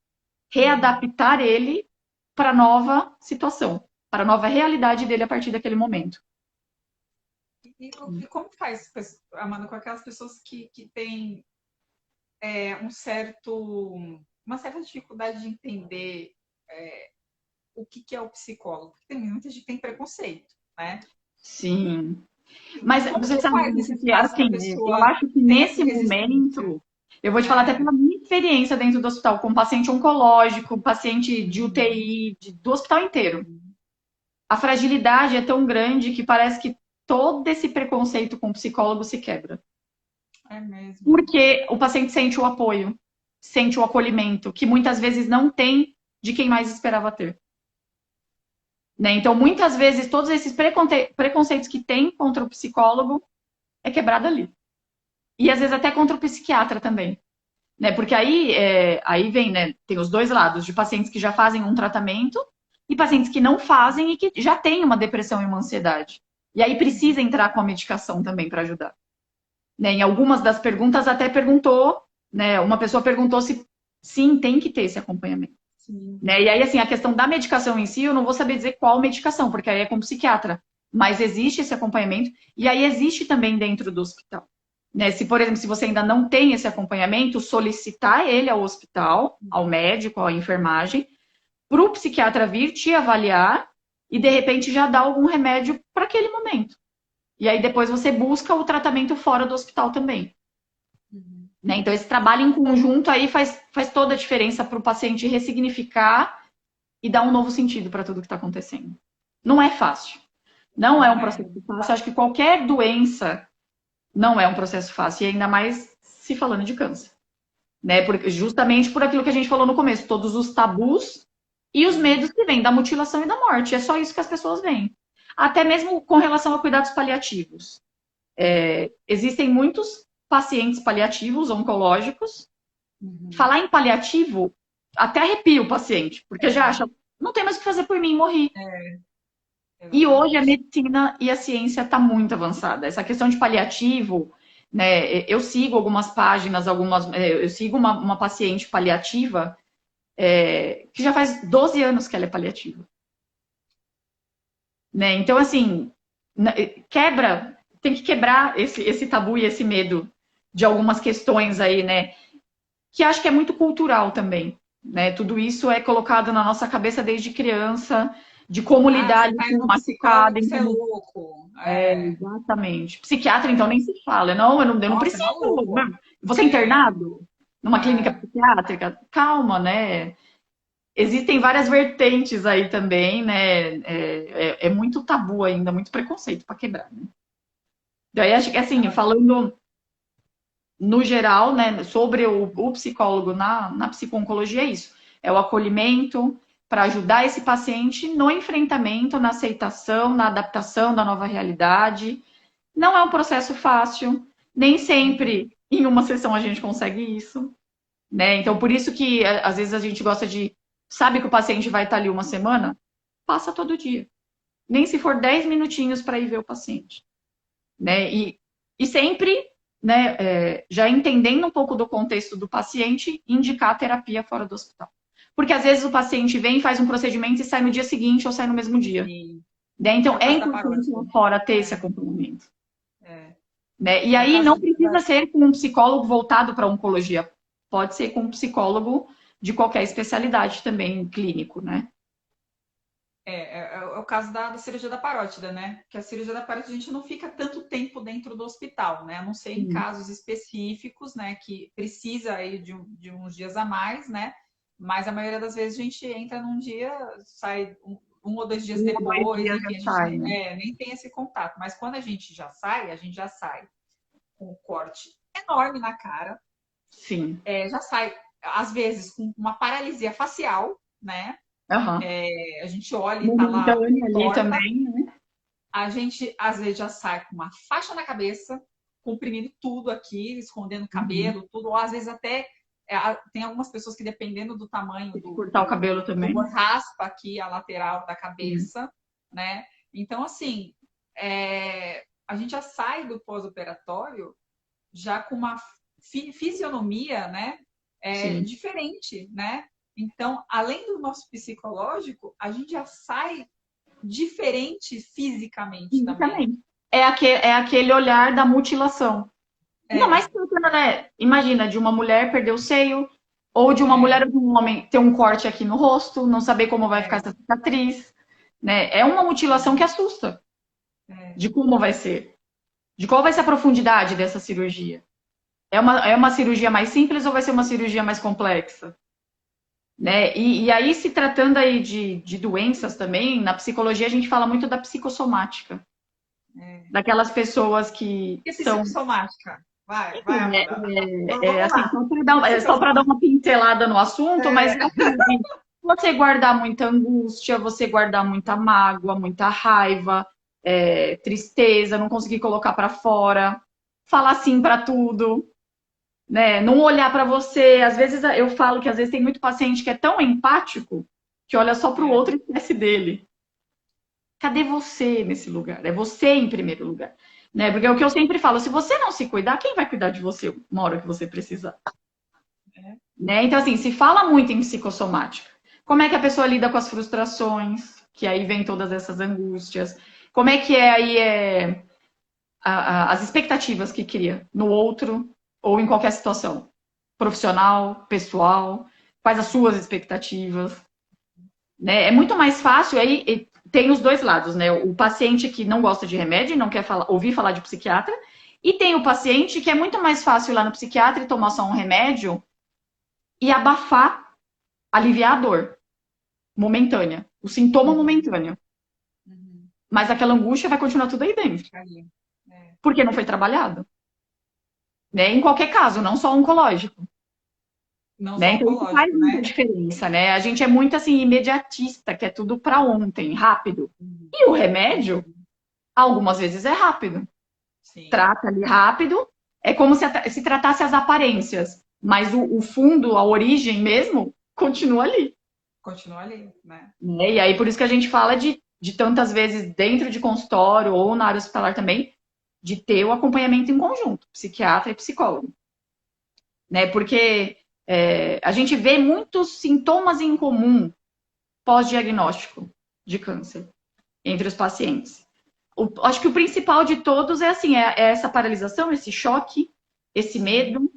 Speaker 1: Uhum.
Speaker 2: readaptar ele para a nova situação, para a nova realidade dele a partir daquele momento.
Speaker 1: E como faz, Amanda, com aquelas pessoas que têm um uma certa dificuldade de entender o que é o psicólogo? Porque tem muita gente que tem preconceito, né?
Speaker 2: Sim.
Speaker 1: E
Speaker 2: Mas
Speaker 1: como
Speaker 2: você
Speaker 1: que
Speaker 2: sabe
Speaker 1: faz nesse
Speaker 2: que,
Speaker 1: caso para a
Speaker 2: assim, eu
Speaker 1: pessoa
Speaker 2: acho que
Speaker 1: ter essa
Speaker 2: nesse
Speaker 1: resistência?
Speaker 2: momento, eu vou te falar até
Speaker 1: É,
Speaker 2: pela minha experiência dentro do hospital, com paciente oncológico, paciente de
Speaker 1: uhum,
Speaker 2: UTI, do hospital inteiro.
Speaker 1: uhum.
Speaker 2: A fragilidade é tão grande que parece que todo esse preconceito com o psicólogo se quebra.
Speaker 1: É mesmo.
Speaker 2: Porque o paciente sente o apoio, sente o acolhimento, que muitas vezes não tem de quem mais esperava ter. Né? Então, muitas vezes, todos esses preconceitos que tem contra o psicólogo é quebrado ali. E às vezes até contra o psiquiatra também. Né? Porque aí vem, né? Tem os dois lados, de pacientes que já fazem um tratamento e pacientes que não fazem e que já têm uma depressão e uma ansiedade. E aí precisa entrar com a medicação também para ajudar. Né? Em algumas das perguntas até perguntou, né? Uma pessoa perguntou se sim, tem que ter esse acompanhamento.
Speaker 1: Sim.
Speaker 2: Né? E aí, assim, a questão da medicação em si, eu não vou saber dizer qual medicação, porque aí é com o psiquiatra. Mas existe esse acompanhamento, e aí existe também dentro do hospital. Né? Se, por exemplo, se você ainda não tem esse acompanhamento, solicitar ele ao hospital, ao médico, à enfermagem, para o psiquiatra vir te avaliar e, de repente, já dar algum remédio para aquele momento. E aí depois você busca o tratamento fora do hospital também.
Speaker 1: Uhum.
Speaker 2: Né? Então, esse trabalho em conjunto aí faz toda a diferença para o paciente ressignificar e dar um novo sentido para tudo que está acontecendo. Não é fácil. Não é
Speaker 1: Não
Speaker 2: um
Speaker 1: é.
Speaker 2: processo fácil. Acho que qualquer doença não é um processo fácil, e ainda mais se falando de câncer. Né? Justamente por aquilo que a gente falou no começo, todos os tabus e os medos que vêm da mutilação e da morte. É só isso que as pessoas veem. Até mesmo com relação a cuidados paliativos. Existem muitos pacientes paliativos oncológicos.
Speaker 1: Uhum.
Speaker 2: Falar em paliativo até arrepia o paciente, porque já acha, não tem mais o que fazer por mim, morri.
Speaker 1: É,
Speaker 2: E hoje a
Speaker 1: exatamente.
Speaker 2: medicina e a ciência está muito avançada. Essa questão de paliativo, né? Eu sigo algumas páginas, eu sigo uma paciente paliativa que já faz 12 anos que ela é paliativa. Né? Então, assim, quebra. tem que quebrar esse tabu e esse medo de algumas questões aí, né? Que acho que é muito cultural também, né? Tudo isso é colocado na nossa cabeça desde criança, de como
Speaker 1: Ah,
Speaker 2: lidar
Speaker 1: você
Speaker 2: ali
Speaker 1: tá
Speaker 2: com
Speaker 1: indo
Speaker 2: o
Speaker 1: no psicólogo
Speaker 2: machucado.
Speaker 1: que você é
Speaker 2: Então,
Speaker 1: louco. É,
Speaker 2: exatamente. Psiquiatra, então, nem se fala. Não, eu não
Speaker 1: nossa, é
Speaker 2: preciso.
Speaker 1: maluco.
Speaker 2: Você é
Speaker 1: É,
Speaker 2: internado numa clínica
Speaker 1: é,
Speaker 2: psiquiátrica? Calma, né? Existem várias vertentes aí também, né? É muito tabu ainda, muito preconceito para quebrar, né? Daí acho que assim, falando no geral, né, sobre o psicólogo na psico-oncologia, é isso. É o acolhimento para ajudar esse paciente no enfrentamento, na aceitação, na adaptação da nova realidade. Não é um processo fácil, nem sempre em uma sessão a gente consegue isso, né? Então, por isso que às vezes a gente gosta de, sabe que o paciente vai estar ali uma semana? Passa todo dia. Nem se for 10 minutinhos para ir ver o paciente, né? E sempre, né, já entendendo um pouco do contexto do paciente, indicar a terapia fora do hospital. Porque às vezes o paciente vem, faz um procedimento e sai no dia seguinte ou sai no mesmo dia.
Speaker 1: sim.
Speaker 2: Né? Então,
Speaker 1: É o
Speaker 2: é
Speaker 1: caso da
Speaker 2: importante lá
Speaker 1: parótida.
Speaker 2: fora ter esse
Speaker 1: É,
Speaker 2: acompanhamento.
Speaker 1: é.
Speaker 2: Né? E
Speaker 1: É o
Speaker 2: aí
Speaker 1: caso
Speaker 2: não precisa ser com um psicólogo voltado para oncologia. Pode ser com um psicólogo de qualquer especialidade também, clínico, né?
Speaker 1: é o caso da cirurgia da parótida, né? Que a cirurgia da parótida a gente não fica tanto tempo dentro do hospital, né? A não ser em
Speaker 2: Sim.
Speaker 1: casos específicos, né? Que precisa aí de uns dias a mais, né? Mas a maioria das vezes a gente entra num dia, sai um ou dois dias
Speaker 2: Um ou dois
Speaker 1: depois,
Speaker 2: dias já
Speaker 1: enfim, a gente
Speaker 2: sai, né?
Speaker 1: nem tem esse contato. Mas quando a gente já sai com um corte enorme na cara,
Speaker 2: Sim.
Speaker 1: já sai, às vezes, com uma paralisia facial, né?
Speaker 2: Uhum.
Speaker 1: A gente olha e tá lá
Speaker 2: Momentâneo ali
Speaker 1: torta.
Speaker 2: também, né?
Speaker 1: A gente, às vezes, já sai com uma faixa na cabeça, comprimindo tudo aqui, escondendo o
Speaker 2: Uhum.
Speaker 1: cabelo, tudo. Ou às vezes até tem algumas pessoas que, dependendo do tamanho
Speaker 2: Tem que cortar o cabelo
Speaker 1: do
Speaker 2: também.
Speaker 1: tumor, raspa aqui a lateral da
Speaker 2: Sim.
Speaker 1: cabeça, né? Então, assim, a gente já sai do pós-operatório já com uma fisionomia, né?
Speaker 2: Sim.
Speaker 1: Diferente, né? Então, além do nosso psicológico, a gente já sai diferente fisicamente também.
Speaker 2: Fisicamente. É aquele olhar da mutilação. Ainda mais
Speaker 1: É,
Speaker 2: pensando, né? Imagina, de uma mulher perder o seio, ou de uma mulher
Speaker 1: é,
Speaker 2: ou de um homem ter um corte aqui no rosto, não saber como vai ficar
Speaker 1: é,
Speaker 2: essa cicatriz, né? É uma mutilação que assusta,
Speaker 1: é.
Speaker 2: de como vai ser, de qual vai ser a profundidade dessa cirurgia. É uma cirurgia mais simples ou vai ser uma cirurgia mais complexa? Né? E aí, se tratando aí de doenças também, na psicologia a gente fala muito da psicossomática, daquelas pessoas que
Speaker 1: E
Speaker 2: são.
Speaker 1: psicossomática? Vai,
Speaker 2: Enfim,
Speaker 1: Amanda. Vamos
Speaker 2: assim,
Speaker 1: lá.
Speaker 2: só para dar uma pincelada no assunto, mas
Speaker 1: É,
Speaker 2: é assim, você guardar muita angústia, você guardar muita mágoa, muita raiva, tristeza, não conseguir colocar para fora, falar sim para tudo, né? Não olhar para você. Às vezes eu falo que às vezes tem muito paciente que é tão empático que olha só para o
Speaker 1: é,
Speaker 2: outro e esquece dele. Cadê você nesse lugar? É você em primeiro lugar. Né? Porque é o que eu sempre falo, se você não se cuidar, quem vai cuidar de você uma hora que você precisar?
Speaker 1: é.
Speaker 2: Né? Então, assim, se fala muito em psicossomática. Como é que a pessoa lida com as frustrações, que aí vem todas essas angústias? Como é que aí as expectativas que cria no outro ou em qualquer situação? Profissional, pessoal, quais as suas expectativas? Né? É muito mais fácil, aí tem os dois lados, né? O paciente que não gosta de remédio e não quer ouvir falar de psiquiatra, e tem o paciente que é muito mais fácil ir lá no psiquiatra e tomar só um remédio e abafar, aliviar a dor momentânea, o sintoma
Speaker 1: Uhum,
Speaker 2: momentâneo.
Speaker 1: uhum.
Speaker 2: Mas aquela angústia vai continuar tudo aí dentro,
Speaker 1: Fica ali. É.
Speaker 2: porque não foi trabalhado. Né? Em qualquer caso, não só oncológico.
Speaker 1: Não
Speaker 2: Né?
Speaker 1: só
Speaker 2: Então isso faz
Speaker 1: oncológico,
Speaker 2: muita
Speaker 1: né?
Speaker 2: diferença, né? A gente é muito assim imediatista, que é tudo para ontem, rápido.
Speaker 1: Uhum,
Speaker 2: E o remédio,
Speaker 1: uhum.
Speaker 2: algumas vezes é rápido.
Speaker 1: Sim,
Speaker 2: Trata ali rápido, é como se tratasse as aparências, mas o fundo, a origem mesmo, continua ali.
Speaker 1: continua ali, né?
Speaker 2: Né? E aí por isso que a gente fala de tantas vezes dentro de consultório ou na área hospitalar também, de ter o acompanhamento em conjunto, psiquiatra e psicólogo. Né? Porque a gente vê muitos sintomas em comum pós-diagnóstico de câncer entre os pacientes. Acho que o principal de todos é assim, é essa paralisação, esse choque, esse medo,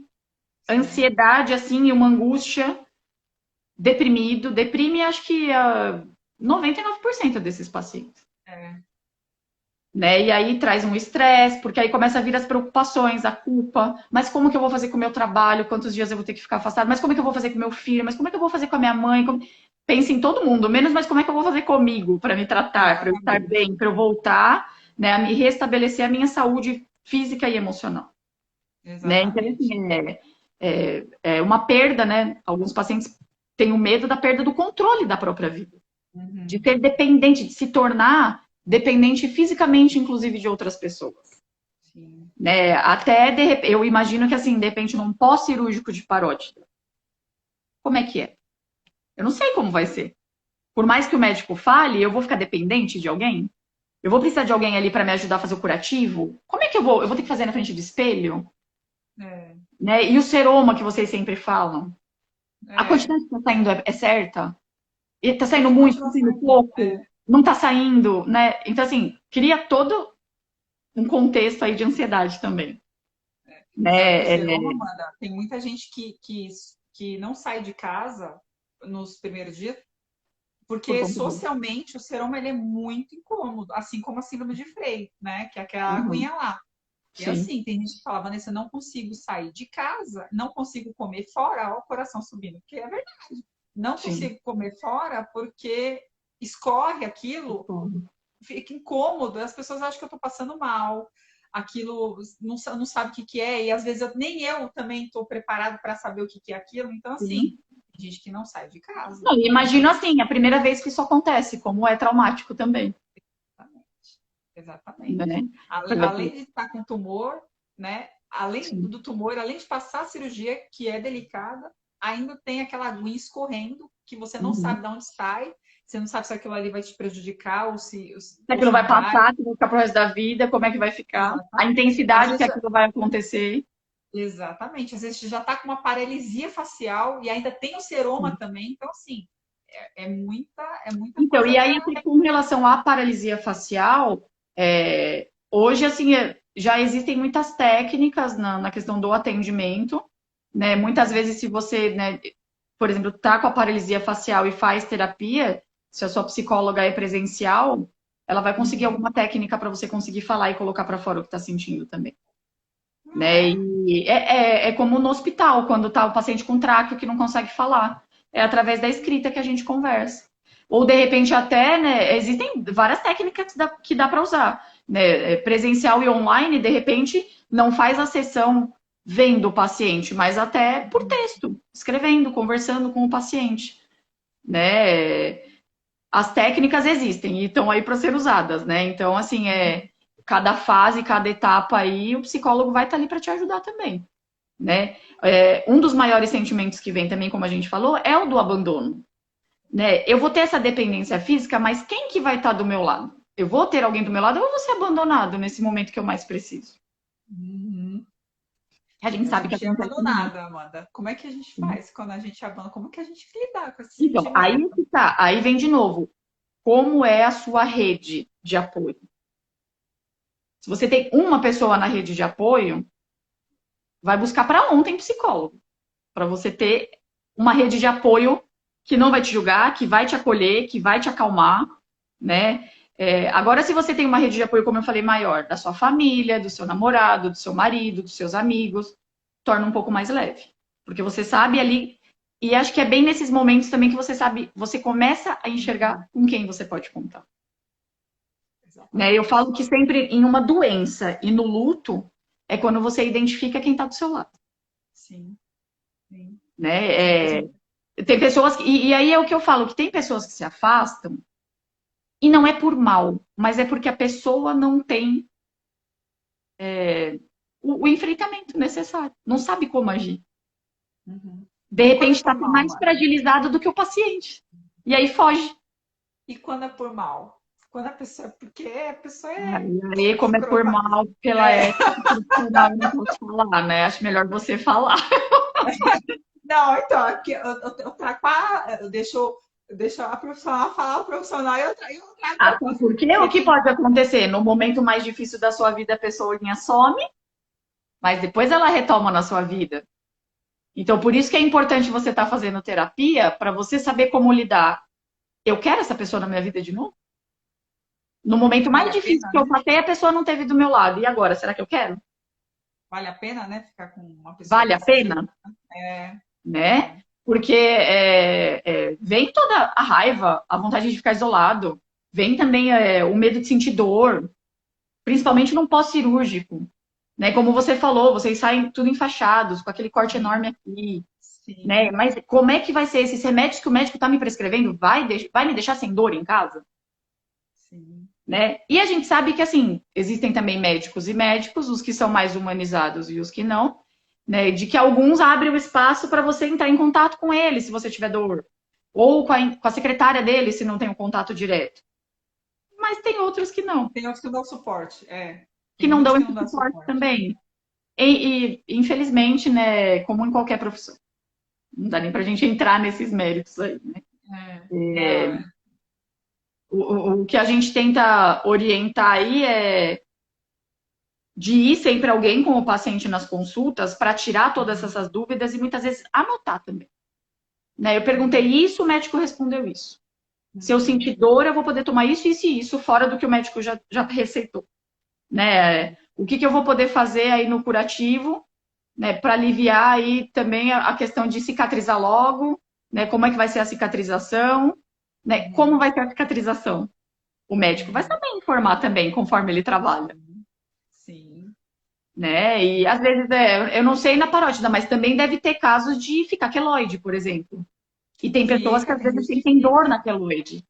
Speaker 2: ansiedade, assim, e uma angústia, deprimido. Deprime, acho que 99% desses pacientes.
Speaker 1: É.
Speaker 2: Né? E aí traz um estresse, porque aí começa a vir as preocupações, a culpa. Mas como que eu vou fazer com o meu trabalho? Quantos dias eu vou ter que ficar afastado? Mas como é que eu vou fazer com meu filho? Mas como é que eu vou fazer com a minha mãe? Pensa em todo mundo, menos mas como é que eu vou fazer comigo para me tratar, para eu estar bem, para eu voltar, né, a me restabelecer a minha saúde física e emocional. Né? Então,
Speaker 1: Exatamente.
Speaker 2: assim, é uma perda, né? Alguns pacientes têm o medo da perda do controle da própria vida. De ser dependente, de se tornar dependente fisicamente, inclusive, de outras pessoas.
Speaker 1: Sim.
Speaker 2: Né? Até, eu imagino que, assim, de repente, num pós-cirúrgico de parótida, como é que é? Eu não sei como vai ser. Por mais que o médico fale, eu vou ficar dependente de alguém? Eu vou precisar de alguém ali para me ajudar a fazer o curativo? Como é que eu vou? Eu vou ter que fazer na frente do espelho?
Speaker 1: É.
Speaker 2: Né? E o seroma que vocês sempre falam? A
Speaker 1: É.
Speaker 2: quantidade que está saindo é certa? E tá saindo
Speaker 1: Tem que
Speaker 2: muito, tá
Speaker 1: continuar
Speaker 2: saindo
Speaker 1: saindo.
Speaker 2: pouco, não tá saindo, né? Então, assim, cria todo um contexto aí de ansiedade também.
Speaker 1: Sabe que o
Speaker 2: Né?
Speaker 1: seroma, Amanda, tem muita gente que não sai de casa nos primeiros dias,
Speaker 2: Por
Speaker 1: porque
Speaker 2: conta disso.
Speaker 1: socialmente o seroma ele é muito incômodo, assim como a síndrome de Frey, né? Que é aquela
Speaker 2: Uhum.
Speaker 1: aguinha lá. E
Speaker 2: Sim.
Speaker 1: assim, tem gente que fala, Vanessa, eu não consigo sair de casa, não consigo comer fora, ó, o coração subindo, porque é verdade. Não
Speaker 2: Sim.
Speaker 1: consigo comer fora porque escorre aquilo,
Speaker 2: Uhum.
Speaker 1: fica incômodo, as pessoas acham que eu estou passando mal, aquilo não sabe o que, que é, e às vezes nem eu também estou preparado para saber o que, que é aquilo. Então, assim,
Speaker 2: Sim.
Speaker 1: tem gente que não sai de casa.
Speaker 2: Não, imagino
Speaker 1: Infelizmente.
Speaker 2: assim, a primeira vez que isso acontece, como é traumático também.
Speaker 1: Exatamente.
Speaker 2: Né?
Speaker 1: Além de estar com tumor, né? Além
Speaker 2: Sim.
Speaker 1: do tumor, além de passar a cirurgia, que é delicada, ainda tem aquela aguinha escorrendo que você não
Speaker 2: Uhum.
Speaker 1: sabe de onde sai, você não sabe se aquilo ali vai te prejudicar
Speaker 2: Se
Speaker 1: ou
Speaker 2: aquilo
Speaker 1: se
Speaker 2: vai
Speaker 1: não vai.
Speaker 2: passar, se vai ficar pro resto da vida, como é que vai ficar? A
Speaker 1: Exatamente. Às
Speaker 2: intensidade que
Speaker 1: vezes,
Speaker 2: aquilo vai acontecer.
Speaker 1: exatamente. Às vezes você já está com uma paralisia facial e ainda tem o seroma também. Então, assim, é muita
Speaker 2: Então,
Speaker 1: coisa
Speaker 2: e aí,
Speaker 1: para.
Speaker 2: assim, com relação à paralisia facial, hoje, assim, já existem muitas técnicas na questão do atendimento, né? Muitas vezes, se você, né, por exemplo, tá com a paralisia facial e faz terapia, se a sua psicóloga é presencial, ela vai conseguir alguma técnica para você conseguir falar e colocar para fora o que está sentindo também.
Speaker 1: Ah,
Speaker 2: Né?
Speaker 1: é?
Speaker 2: E é como no hospital, quando tá o paciente com tráqueo que não consegue falar. É através da escrita que a gente conversa. Ou, de repente, até, né, existem várias técnicas que dá para usar. Né? Presencial e online, de repente, não faz a sessão vendo o paciente, mas até por texto, escrevendo, conversando com o paciente. Né? As técnicas existem e estão aí para ser usadas, né? Então, assim, cada fase, cada etapa aí, o psicólogo vai estar ali para te ajudar também, né? Um dos maiores sentimentos que vem também, como a gente falou, é o do abandono, né? Eu vou ter essa dependência física, mas quem que vai estar do meu lado? Eu vou ter alguém do meu lado ou eu vou ser abandonado nesse momento que eu mais preciso?
Speaker 1: Uhum.
Speaker 2: A gente
Speaker 1: A
Speaker 2: sabe que
Speaker 1: gente é
Speaker 2: acontece muito.
Speaker 1: abandonada, Amanda. Como é que a gente faz quando a gente abandona? Como que a gente lida com esse
Speaker 2: Então, aí
Speaker 1: sentimento?
Speaker 2: que tá. Aí vem de novo. Como é a sua rede de apoio? Se você tem uma pessoa na rede de apoio, vai buscar para ontem psicólogo, para você ter uma rede de apoio que não vai te julgar, que vai te acolher, que vai te acalmar, né? Agora, se você tem uma rede de apoio, como eu falei, maior, da sua família, do seu namorado, do seu marido, dos seus amigos, torna um pouco mais leve. Porque você sabe ali, e acho que é bem nesses momentos também que você sabe, você começa a enxergar com quem você pode contar. Né? Eu
Speaker 1: Exatamente.
Speaker 2: falo que sempre em uma doença e no luto é quando você identifica quem está do seu lado.
Speaker 1: Sim, sim.
Speaker 2: Né? Tem pessoas e aí é o que eu falo, que tem pessoas que se afastam e não é por mal, mas é porque a pessoa não tem o enfrentamento necessário, não sabe como agir.
Speaker 1: Uhum.
Speaker 2: De
Speaker 1: E quando
Speaker 2: repente
Speaker 1: é
Speaker 2: está
Speaker 1: por mal,
Speaker 2: mais
Speaker 1: Amanda?
Speaker 2: fragilizado do que o paciente. E aí foge.
Speaker 1: E quando é por mal? Quando a pessoa. Porque a pessoa
Speaker 2: Aí, como é por
Speaker 1: escrota.
Speaker 2: mal, pela
Speaker 1: É.
Speaker 2: ética profissional, eu não posso falar, né? Acho melhor você falar.
Speaker 1: Não, então, aqui eu trago eu deixo deixa a profissional falar o profissional e eu trago
Speaker 2: Até
Speaker 1: depois.
Speaker 2: porque o
Speaker 1: Porque
Speaker 2: que
Speaker 1: tem,
Speaker 2: pode acontecer? No momento mais difícil da sua vida, a pessoinha some, mas depois ela retoma na sua vida. Então, por isso que é importante você estar fazendo terapia, para você saber como lidar. Eu quero essa pessoa na minha vida de novo? No momento
Speaker 1: vale
Speaker 2: mais
Speaker 1: a
Speaker 2: difícil
Speaker 1: pena,
Speaker 2: que eu
Speaker 1: né?
Speaker 2: passei, a pessoa não teve do meu lado. E agora, será que eu quero?
Speaker 1: Vale a pena, né? Ficar com uma pessoa
Speaker 2: Vale a
Speaker 1: desse jeito.
Speaker 2: pena?
Speaker 1: É,
Speaker 2: Né?
Speaker 1: é.
Speaker 2: Porque vem toda a raiva, a vontade de ficar isolado, vem também o medo de sentir dor, principalmente no pós-cirúrgico. Né? Como você falou, vocês saem tudo enfaixados, com aquele corte
Speaker 1: Sim,
Speaker 2: enorme aqui. Né?
Speaker 1: sim,
Speaker 2: Mas como é que vai ser esses remédios que o médico está me prescrevendo? Vai me deixar sem dor em casa?
Speaker 1: sim.
Speaker 2: Né? E a gente sabe que, assim, existem também médicos e médicos, os que são mais humanizados e os que não, né? De que alguns abrem o espaço para você entrar em contato com ele, se você tiver dor, ou com a secretária dele, se não tem um contato direto. Mas tem outros que não,
Speaker 1: Tem outros que não dão suporte. É.
Speaker 2: que
Speaker 1: Tem
Speaker 2: não
Speaker 1: muitos
Speaker 2: dão
Speaker 1: que
Speaker 2: esse
Speaker 1: não dão
Speaker 2: suporte
Speaker 1: suporte.
Speaker 2: também. Infelizmente, né, como em qualquer profissão, não dá nem para a gente entrar nesses méritos aí, né?
Speaker 1: É. Não, é.
Speaker 2: O que a gente tenta orientar aí é de ir sempre alguém com o paciente nas consultas para tirar todas
Speaker 1: Uhum,
Speaker 2: essas dúvidas e muitas vezes anotar também. Né? Eu perguntei isso, o médico respondeu isso. Se eu
Speaker 1: uhum,
Speaker 2: sentir dor, eu vou poder tomar isso, isso e isso, fora do que o médico já receitou. Né? O que eu vou poder fazer aí no curativo, né, para aliviar aí também a questão de cicatrizar logo, né? Como é que vai ser a cicatrização, né? Como
Speaker 1: uhum,
Speaker 2: vai ser a cicatrização? O médico vai
Speaker 1: uhum,
Speaker 2: saber informar também conforme ele trabalha.
Speaker 1: uhum. Sim,
Speaker 2: Né? E às vezes, eu não sei na parótida, mas também deve ter casos de ficar queloide, por exemplo. E tem pessoas que
Speaker 1: fica,
Speaker 2: às
Speaker 1: tem
Speaker 2: vezes
Speaker 1: gente que
Speaker 2: sentem dor
Speaker 1: fica.
Speaker 2: na queloide,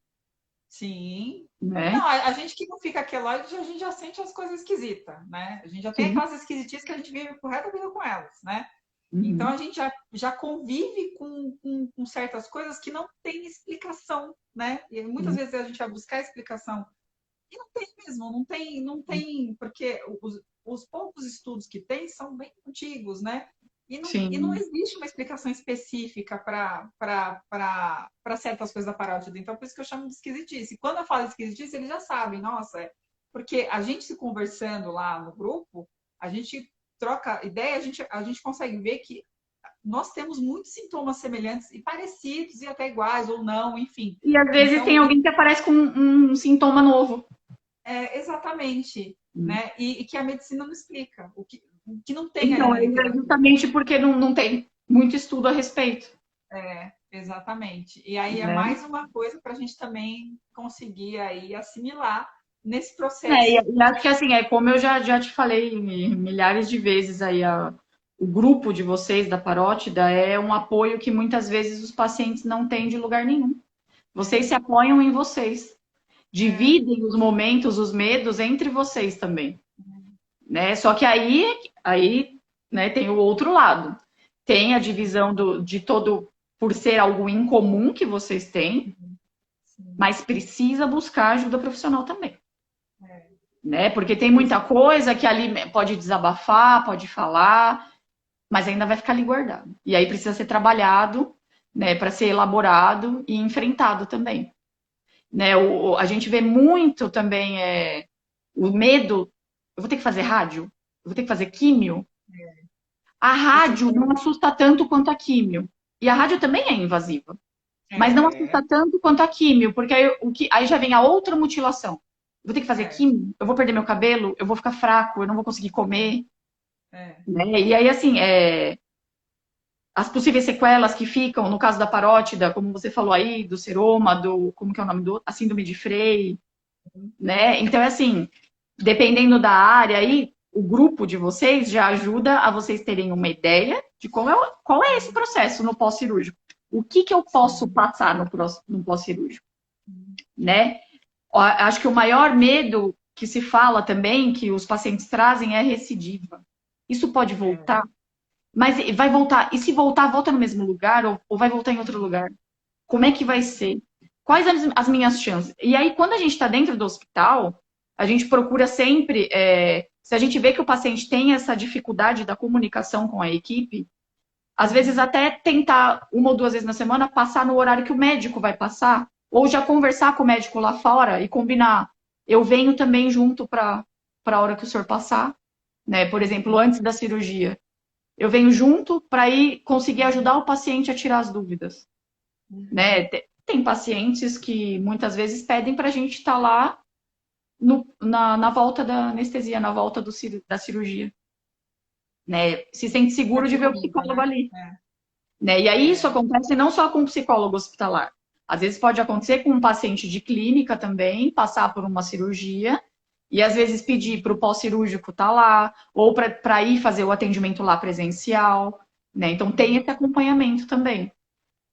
Speaker 1: Sim.
Speaker 2: né?
Speaker 1: Não, a gente que não fica queloide, a gente já sente as coisas esquisitas, né? A gente já tem
Speaker 2: Sim.
Speaker 1: aquelas esquisitices que a gente vive pro resto da vida com elas, né? Então
Speaker 2: Uhum.
Speaker 1: a gente já convive com certas coisas que não tem explicação, né? E muitas
Speaker 2: Sim.
Speaker 1: vezes a gente vai buscar explicação e não tem mesmo, não tem, porque os poucos estudos que tem são bem antigos, né? E não
Speaker 2: Sim.
Speaker 1: existe uma explicação específica para certas coisas da parótida. Então, por isso que eu chamo de esquisitice. E quando eu falo de esquisitice, eles já sabem, nossa, porque a gente se conversando lá no grupo, a gente troca ideia, a gente consegue ver que nós temos muitos sintomas semelhantes e parecidos e até iguais ou não, enfim.
Speaker 2: E às vezes
Speaker 1: Então,
Speaker 2: tem alguém que aparece com um sintoma novo.
Speaker 1: exatamente, né? E que a medicina não explica, o que não tem ali
Speaker 2: Então,
Speaker 1: na
Speaker 2: é
Speaker 1: literatura.
Speaker 2: justamente porque não tem muito estudo a respeito.
Speaker 1: Exatamente. E aí é
Speaker 2: Né?
Speaker 1: mais uma coisa para a gente também conseguir aí assimilar nesse
Speaker 2: E
Speaker 1: processo.
Speaker 2: acho que assim, como eu já te falei milhares de vezes aí, o grupo de vocês da parótida é um apoio que muitas vezes os pacientes não têm de lugar nenhum. Vocês se
Speaker 1: É,
Speaker 2: apoiam em vocês.
Speaker 1: é,
Speaker 2: Dividem os momentos, os medos entre vocês também. Né? Só que aí né, tem o outro lado. Tem a divisão de todo, por ser algo incomum que vocês têm,
Speaker 1: sim,
Speaker 2: mas precisa buscar ajuda profissional também.
Speaker 1: é.
Speaker 2: Né? Porque tem muita coisa que ali pode desabafar, pode falar, mas ainda vai ficar ali guardado. E aí precisa ser trabalhado, né, para ser elaborado e enfrentado também. Né? A gente vê muito também o medo. Eu vou ter que fazer rádio? Eu vou ter que fazer químio? A
Speaker 1: Esse
Speaker 2: rádio não
Speaker 1: foi,
Speaker 2: assusta tanto quanto a químio. E a rádio também é invasiva. Mas não
Speaker 1: é,
Speaker 2: assusta tanto quanto a químio, porque aí já vem a outra mutilação. Eu vou ter que fazer
Speaker 1: é,
Speaker 2: químio, eu vou perder meu cabelo, eu vou ficar fraco, eu não vou conseguir
Speaker 1: é,
Speaker 2: comer.
Speaker 1: é,
Speaker 2: Né? E aí, assim, as possíveis sequelas que ficam, no caso da parótida, como você falou aí, do seroma, como que é o nome a síndrome de Frey, né? Então, é assim, dependendo da área aí, o grupo de vocês já ajuda a vocês terem uma ideia de qual é esse processo no pós-cirúrgico. O que eu posso
Speaker 1: sim,
Speaker 2: passar no pós-cirúrgico, né? Acho que o maior medo que se fala também, que os pacientes trazem, é recidiva. Isso pode
Speaker 1: é,
Speaker 2: voltar, mas vai voltar. E se voltar, volta no mesmo lugar ou vai voltar em outro
Speaker 1: sim,
Speaker 2: lugar? Como é que vai ser? Quais as minhas chances? E aí, quando a gente está dentro do hospital, a gente procura sempre, se a gente vê que o paciente tem essa dificuldade da comunicação com a equipe, Às vezes até tentar 1 ou 2 vezes na semana passar no horário que o médico vai passar, ou já conversar com o médico lá fora e combinar. Eu venho também junto para a hora que o senhor passar, né? Por exemplo, antes da cirurgia. Eu venho junto para ir conseguir ajudar o paciente a tirar as dúvidas, né? Tem pacientes que muitas vezes pedem para a gente estar lá na volta da anestesia, na volta da cirurgia, né? Se sente seguro de ver o
Speaker 1: Ajuda,
Speaker 2: psicólogo
Speaker 1: né?
Speaker 2: ali. Né? E aí isso acontece não só com o psicólogo hospitalar. Às vezes pode acontecer com um paciente de clínica também, passar por uma cirurgia, e às vezes pedir para o pós-cirúrgico estar lá, ou para ir fazer o atendimento lá presencial. Né? Então tem esse acompanhamento também.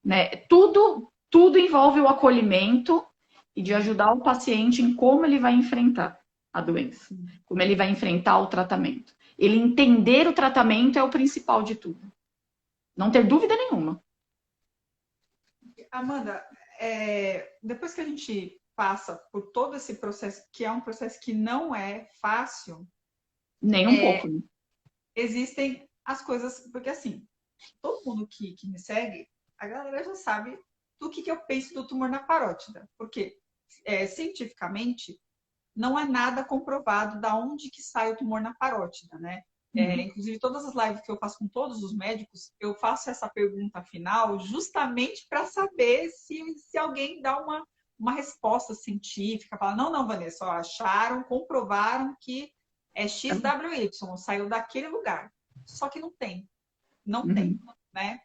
Speaker 2: Né? Tudo envolve o acolhimento e de ajudar o paciente em como ele vai enfrentar a doença, como ele vai enfrentar o tratamento. Ele entender o tratamento é o principal de tudo. Não ter dúvida nenhuma.
Speaker 1: Amanda, depois que a gente passa por todo esse processo, que é um processo que não é fácil,
Speaker 2: Nem um pouco. Né?
Speaker 1: existem as coisas, porque assim, todo mundo que me segue, a galera já sabe do que eu penso do tumor na parótida, porque cientificamente não é nada comprovado da onde que sai o tumor na parótida, né? Inclusive, todas as lives que eu faço com todos os médicos, eu faço essa pergunta final justamente para saber se alguém dá uma resposta científica, fala, não, Vanessa, ó, acharam, comprovaram que é XWY, saiu daquele lugar. Só que não tem, né?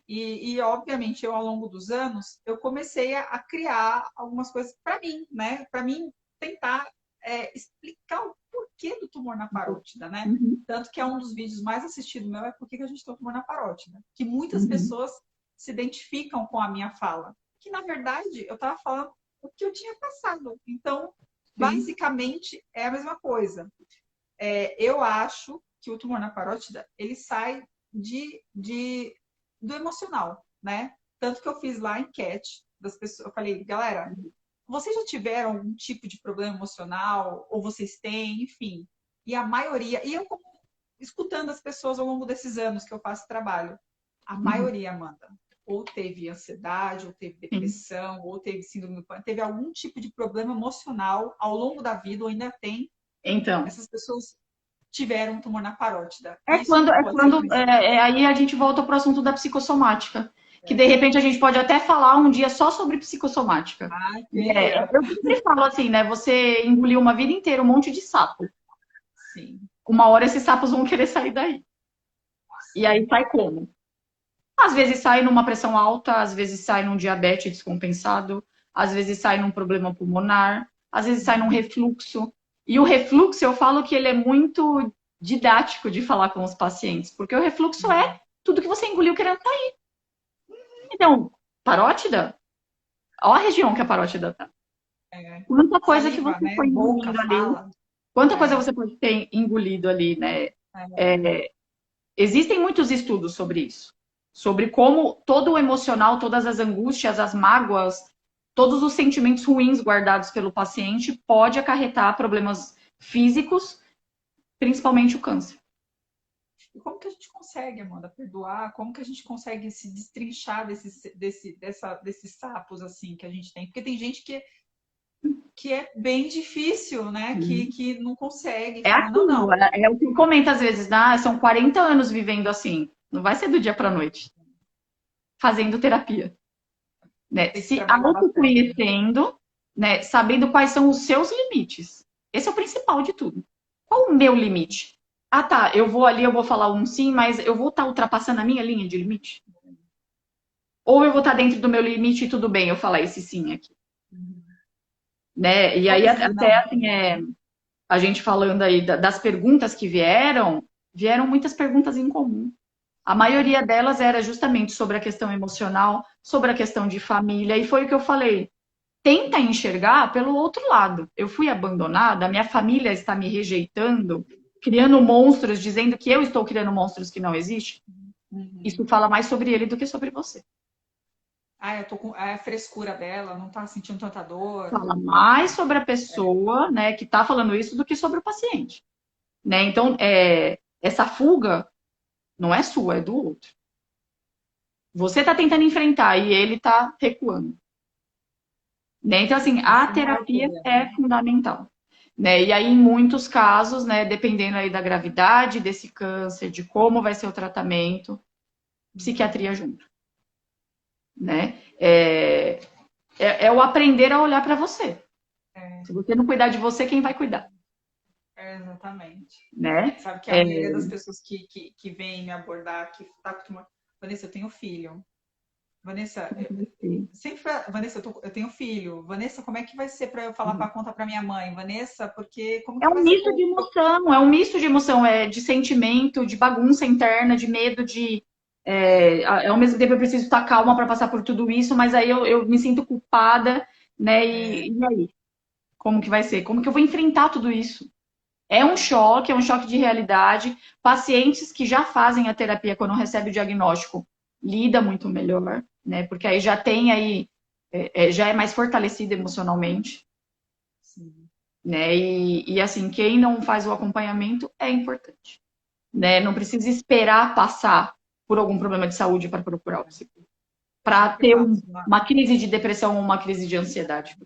Speaker 1: E, obviamente, eu, ao longo dos anos, eu comecei a criar algumas coisas para mim, né? Para mim tentar explicar o porquê do tumor na parótida, né? Tanto que é um dos vídeos mais assistidos meu é por que a gente tem o tumor na parótida. Que muitas pessoas se identificam com a minha fala. Que, na verdade, eu estava falando o que eu tinha passado. Então, basicamente, é a mesma coisa. Eu acho que o tumor na parótida, ele sai do emocional, né? Tanto que eu fiz lá a enquete das pessoas. Eu falei, galera, vocês já tiveram algum tipo de problema emocional? Ou vocês têm, enfim. E a maioria, e eu escutando as pessoas ao longo desses anos que eu faço trabalho, a maioria, Amanda, ou teve ansiedade, ou teve depressão, ou teve síndrome do pânico, teve algum tipo de problema emocional ao longo da vida, ou ainda tem.
Speaker 2: Então.
Speaker 1: Essas pessoas tiveram um tumor na parótida.
Speaker 2: Aí a gente volta para o assunto da psicossomática. Que de repente a gente pode até falar um dia só sobre psicossomática. Eu sempre falo assim, né? Você engoliu uma vida inteira um monte de sapo.
Speaker 1: Sim.
Speaker 2: Uma hora esses sapos vão querer sair daí. E aí sai como? Às vezes sai numa pressão alta, às vezes sai num diabetes descompensado, às vezes sai num problema pulmonar, às vezes sai num refluxo. E o refluxo, eu falo que ele é muito didático de falar com os pacientes, porque o refluxo é tudo que você engoliu querendo sair. Então, parótida, olha a região que a parótida tá. Quanta coisa que você foi engolindo ali. Quanta coisa você pode ter engolido ali, né? Existem muitos estudos sobre isso. Sobre como todo o emocional, todas as angústias, as mágoas, todos os sentimentos ruins guardados pelo paciente pode acarretar problemas físicos, principalmente o câncer.
Speaker 1: E como que a gente consegue, Amanda, perdoar? Como que a gente consegue se destrinchar desses sapos assim que a gente tem? Porque tem gente que é bem difícil, né? Que não consegue. Não.
Speaker 2: É o que eu comento às vezes, são 40 anos vivendo assim. Não vai ser do dia para a noite. Fazendo terapia. Né? Se autoconhecendo, né? Sabendo quais são os seus limites. Esse é o principal de tudo. Qual o meu limite? Ah, tá, eu vou ali, eu vou falar um sim, mas eu vou estar ultrapassando a minha linha de limite? Ou eu vou estar dentro do meu limite e tudo bem eu falar esse sim aqui? Né? E aí até assim, a gente falando aí das perguntas que vieram muitas perguntas em comum. A maioria delas era justamente sobre a questão emocional, sobre a questão de família, e foi o que eu falei. Tenta enxergar pelo outro lado. Eu fui abandonada, minha família está me rejeitando, criando monstros, dizendo que eu estou criando monstros que não existem. Isso fala mais sobre ele do que sobre você.
Speaker 1: Eu tô com a frescura dela, não tá sentindo tanta dor.
Speaker 2: Fala mais sobre a pessoa, né, que tá falando isso do que sobre o paciente. Né? Então, essa fuga não é sua, é do outro. Você está tentando enfrentar e ele está recuando. Né? Então, assim, a
Speaker 1: Esse não é o
Speaker 2: terapia
Speaker 1: problema,
Speaker 2: é
Speaker 1: né?
Speaker 2: fundamental. Né? E aí, em muitos casos, né, dependendo aí da gravidade desse câncer, de como vai ser o tratamento, psiquiatria junto. Né? É o aprender a olhar para você.
Speaker 1: É,
Speaker 2: Se você não cuidar de você, quem vai cuidar?
Speaker 1: exatamente.
Speaker 2: Né?
Speaker 1: Sabe que a
Speaker 2: É,
Speaker 1: maioria das pessoas que vem me abordar, que tá acostumada. Vanessa, eu tenho filho. Vanessa, sempre Vanessa, eu tenho filho. Vanessa, como é que vai ser para eu falar para conta para minha mãe? Vanessa, porque como
Speaker 2: é
Speaker 1: que
Speaker 2: um
Speaker 1: vai ser
Speaker 2: misto de emoção, é um misto de emoção, é de sentimento, de bagunça interna, de medo, de. Ao mesmo tempo eu preciso estar calma para passar por tudo isso, mas aí eu me sinto culpada, né? E aí? Como que vai ser? Como que eu vou enfrentar tudo isso? É um choque de realidade. Pacientes que já fazem a terapia quando recebem o diagnóstico lida muito melhor, né? Porque aí já tem aí, já é mais fortalecido emocionalmente,
Speaker 1: Sim.
Speaker 2: né? E assim, quem não faz o acompanhamento é importante, né? Não precisa esperar passar por algum problema de saúde para procurar o psicólogo,
Speaker 1: Eu
Speaker 2: para
Speaker 1: sempre
Speaker 2: ter
Speaker 1: faço
Speaker 2: uma crise de depressão ou uma crise de ansiedade.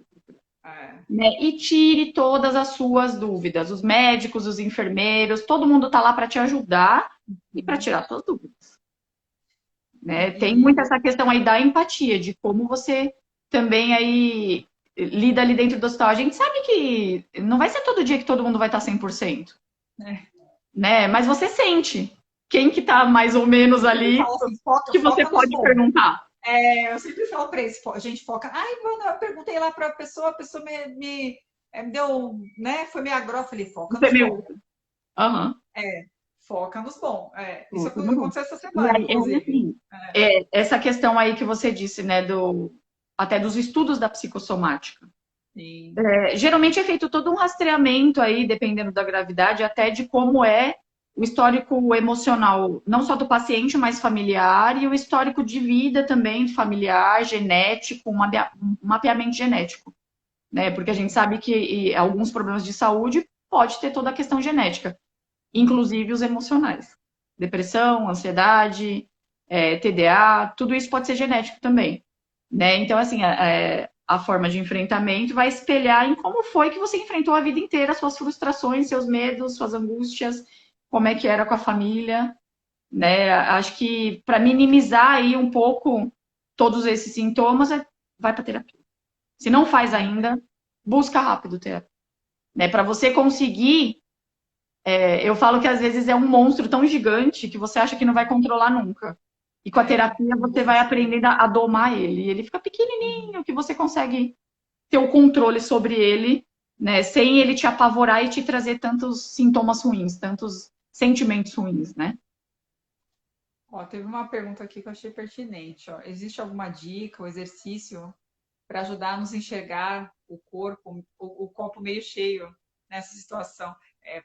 Speaker 1: é,
Speaker 2: Né? E tire todas as suas dúvidas. Os médicos, os enfermeiros, todo mundo está lá para te ajudar e para tirar suas dúvidas. Né? Tem muito
Speaker 1: e
Speaker 2: essa questão aí da empatia, de como você também aí lida ali dentro do hospital. A gente sabe que não vai ser todo dia que todo mundo vai estar 100%,
Speaker 1: é,
Speaker 2: né? Mas você sente quem que tá mais ou menos
Speaker 1: sempre
Speaker 2: ali
Speaker 1: falo assim, foca,
Speaker 2: que você
Speaker 1: foca nos
Speaker 2: pode
Speaker 1: bons.
Speaker 2: perguntar.
Speaker 1: Eu sempre falo para eles, a gente foca. Ai, mano, eu perguntei lá para a pessoa me deu, né? Foi meia grossa, falei, foca
Speaker 2: Você é
Speaker 1: nos
Speaker 2: meio.
Speaker 1: bons.
Speaker 2: Aham.
Speaker 1: É, foca nos bons. Isso
Speaker 2: Tudo bom.
Speaker 1: aconteceu essa
Speaker 2: E
Speaker 1: semana,
Speaker 2: aí,
Speaker 1: inclusive.
Speaker 2: assim, essa questão aí que você disse, né, até dos estudos da psicossomática.
Speaker 1: Sim.
Speaker 2: Geralmente é feito todo um rastreamento aí, dependendo da gravidade, até de como é o histórico emocional, não só do paciente, mas familiar, e o histórico de vida também, familiar, genético, um mapeamento genético, né? Porque a gente sabe que alguns problemas de saúde pode ter toda a questão genética, inclusive os emocionais. Depressão, ansiedade, TDA, tudo isso pode ser genético também. Né? Então, assim, a forma de enfrentamento vai espelhar em como foi que você enfrentou a vida inteira, suas frustrações, seus medos, suas angústias, como é que era com a família. Né? Acho que para minimizar aí um pouco todos esses sintomas, vai para terapia. Se não faz ainda, busca rápido terapia. Né? Para você conseguir eu falo que às vezes é um monstro tão gigante que você acha que não vai controlar nunca. E com a terapia você vai aprendendo a domar ele. E ele fica pequenininho, que você consegue ter o controle sobre ele, né? Sem ele te apavorar e te trazer tantos sintomas ruins, tantos sentimentos ruins, né?
Speaker 1: Ó, teve uma pergunta aqui que eu achei pertinente. Ó. Existe alguma dica ou exercício para ajudar a nos enxergar o corpo, o copo meio cheio nessa situação? É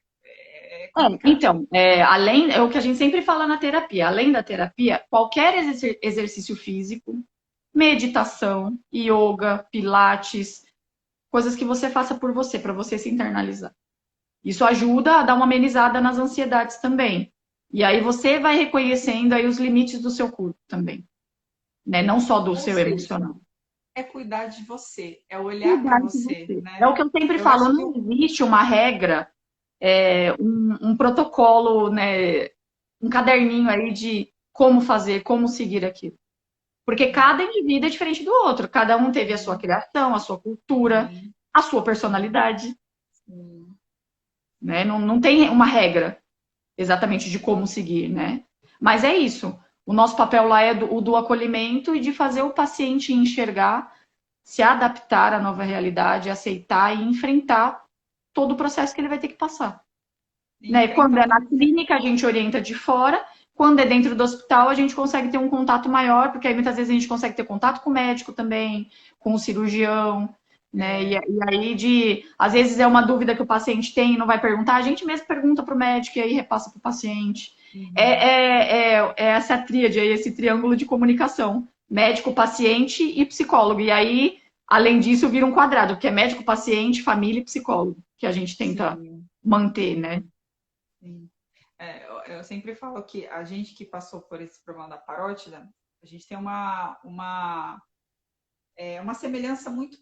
Speaker 1: complicado.
Speaker 2: Então, além, é o que a gente sempre fala na terapia, além da terapia, qualquer exercício físico, meditação, yoga, pilates, coisas que você faça por você, para você se internalizar. Isso ajuda a dar uma amenizada nas ansiedades também. E aí você vai reconhecendo aí os limites do seu corpo também, né? Não só do
Speaker 1: Ou
Speaker 2: seu
Speaker 1: seja,
Speaker 2: emocional.
Speaker 1: é cuidar de você, é olhar para
Speaker 2: Cuidar de
Speaker 1: você,
Speaker 2: você. É
Speaker 1: né?
Speaker 2: o que eu sempre
Speaker 1: Eu
Speaker 2: falo,
Speaker 1: acho que
Speaker 2: não existe uma regra, um protocolo, né? Um caderninho aí de como fazer, como seguir aquilo. Porque cada indivíduo é diferente do outro. Cada um teve a sua criação, a sua cultura,
Speaker 1: sim,
Speaker 2: a sua personalidade,
Speaker 1: sim.
Speaker 2: né? Não tem uma regra exatamente de como seguir, né? Mas é isso. O nosso papel lá é o do acolhimento e de fazer o paciente enxergar, se adaptar à nova realidade, aceitar e enfrentar todo o processo que ele vai ter que passar.
Speaker 1: E
Speaker 2: Né? Quando
Speaker 1: enfrentar
Speaker 2: é na
Speaker 1: também.
Speaker 2: clínica, a gente orienta de fora. Quando é dentro do hospital, a gente consegue ter um contato maior, porque aí muitas vezes a gente consegue ter contato com o médico também, com o cirurgião, né? E aí, às vezes é uma dúvida que o paciente tem e não vai perguntar, a gente mesmo pergunta para o médico e aí repassa para o paciente.
Speaker 1: Uhum.
Speaker 2: É essa tríade, aí, esse triângulo de comunicação: médico, paciente e psicólogo. E aí, além disso, vira um quadrado, que é médico, paciente, família e psicólogo, que a gente tenta
Speaker 1: Sim,
Speaker 2: manter, né?
Speaker 1: sim. Eu sempre falo que a gente que passou por esse problema da parótida, A gente tem uma semelhança muito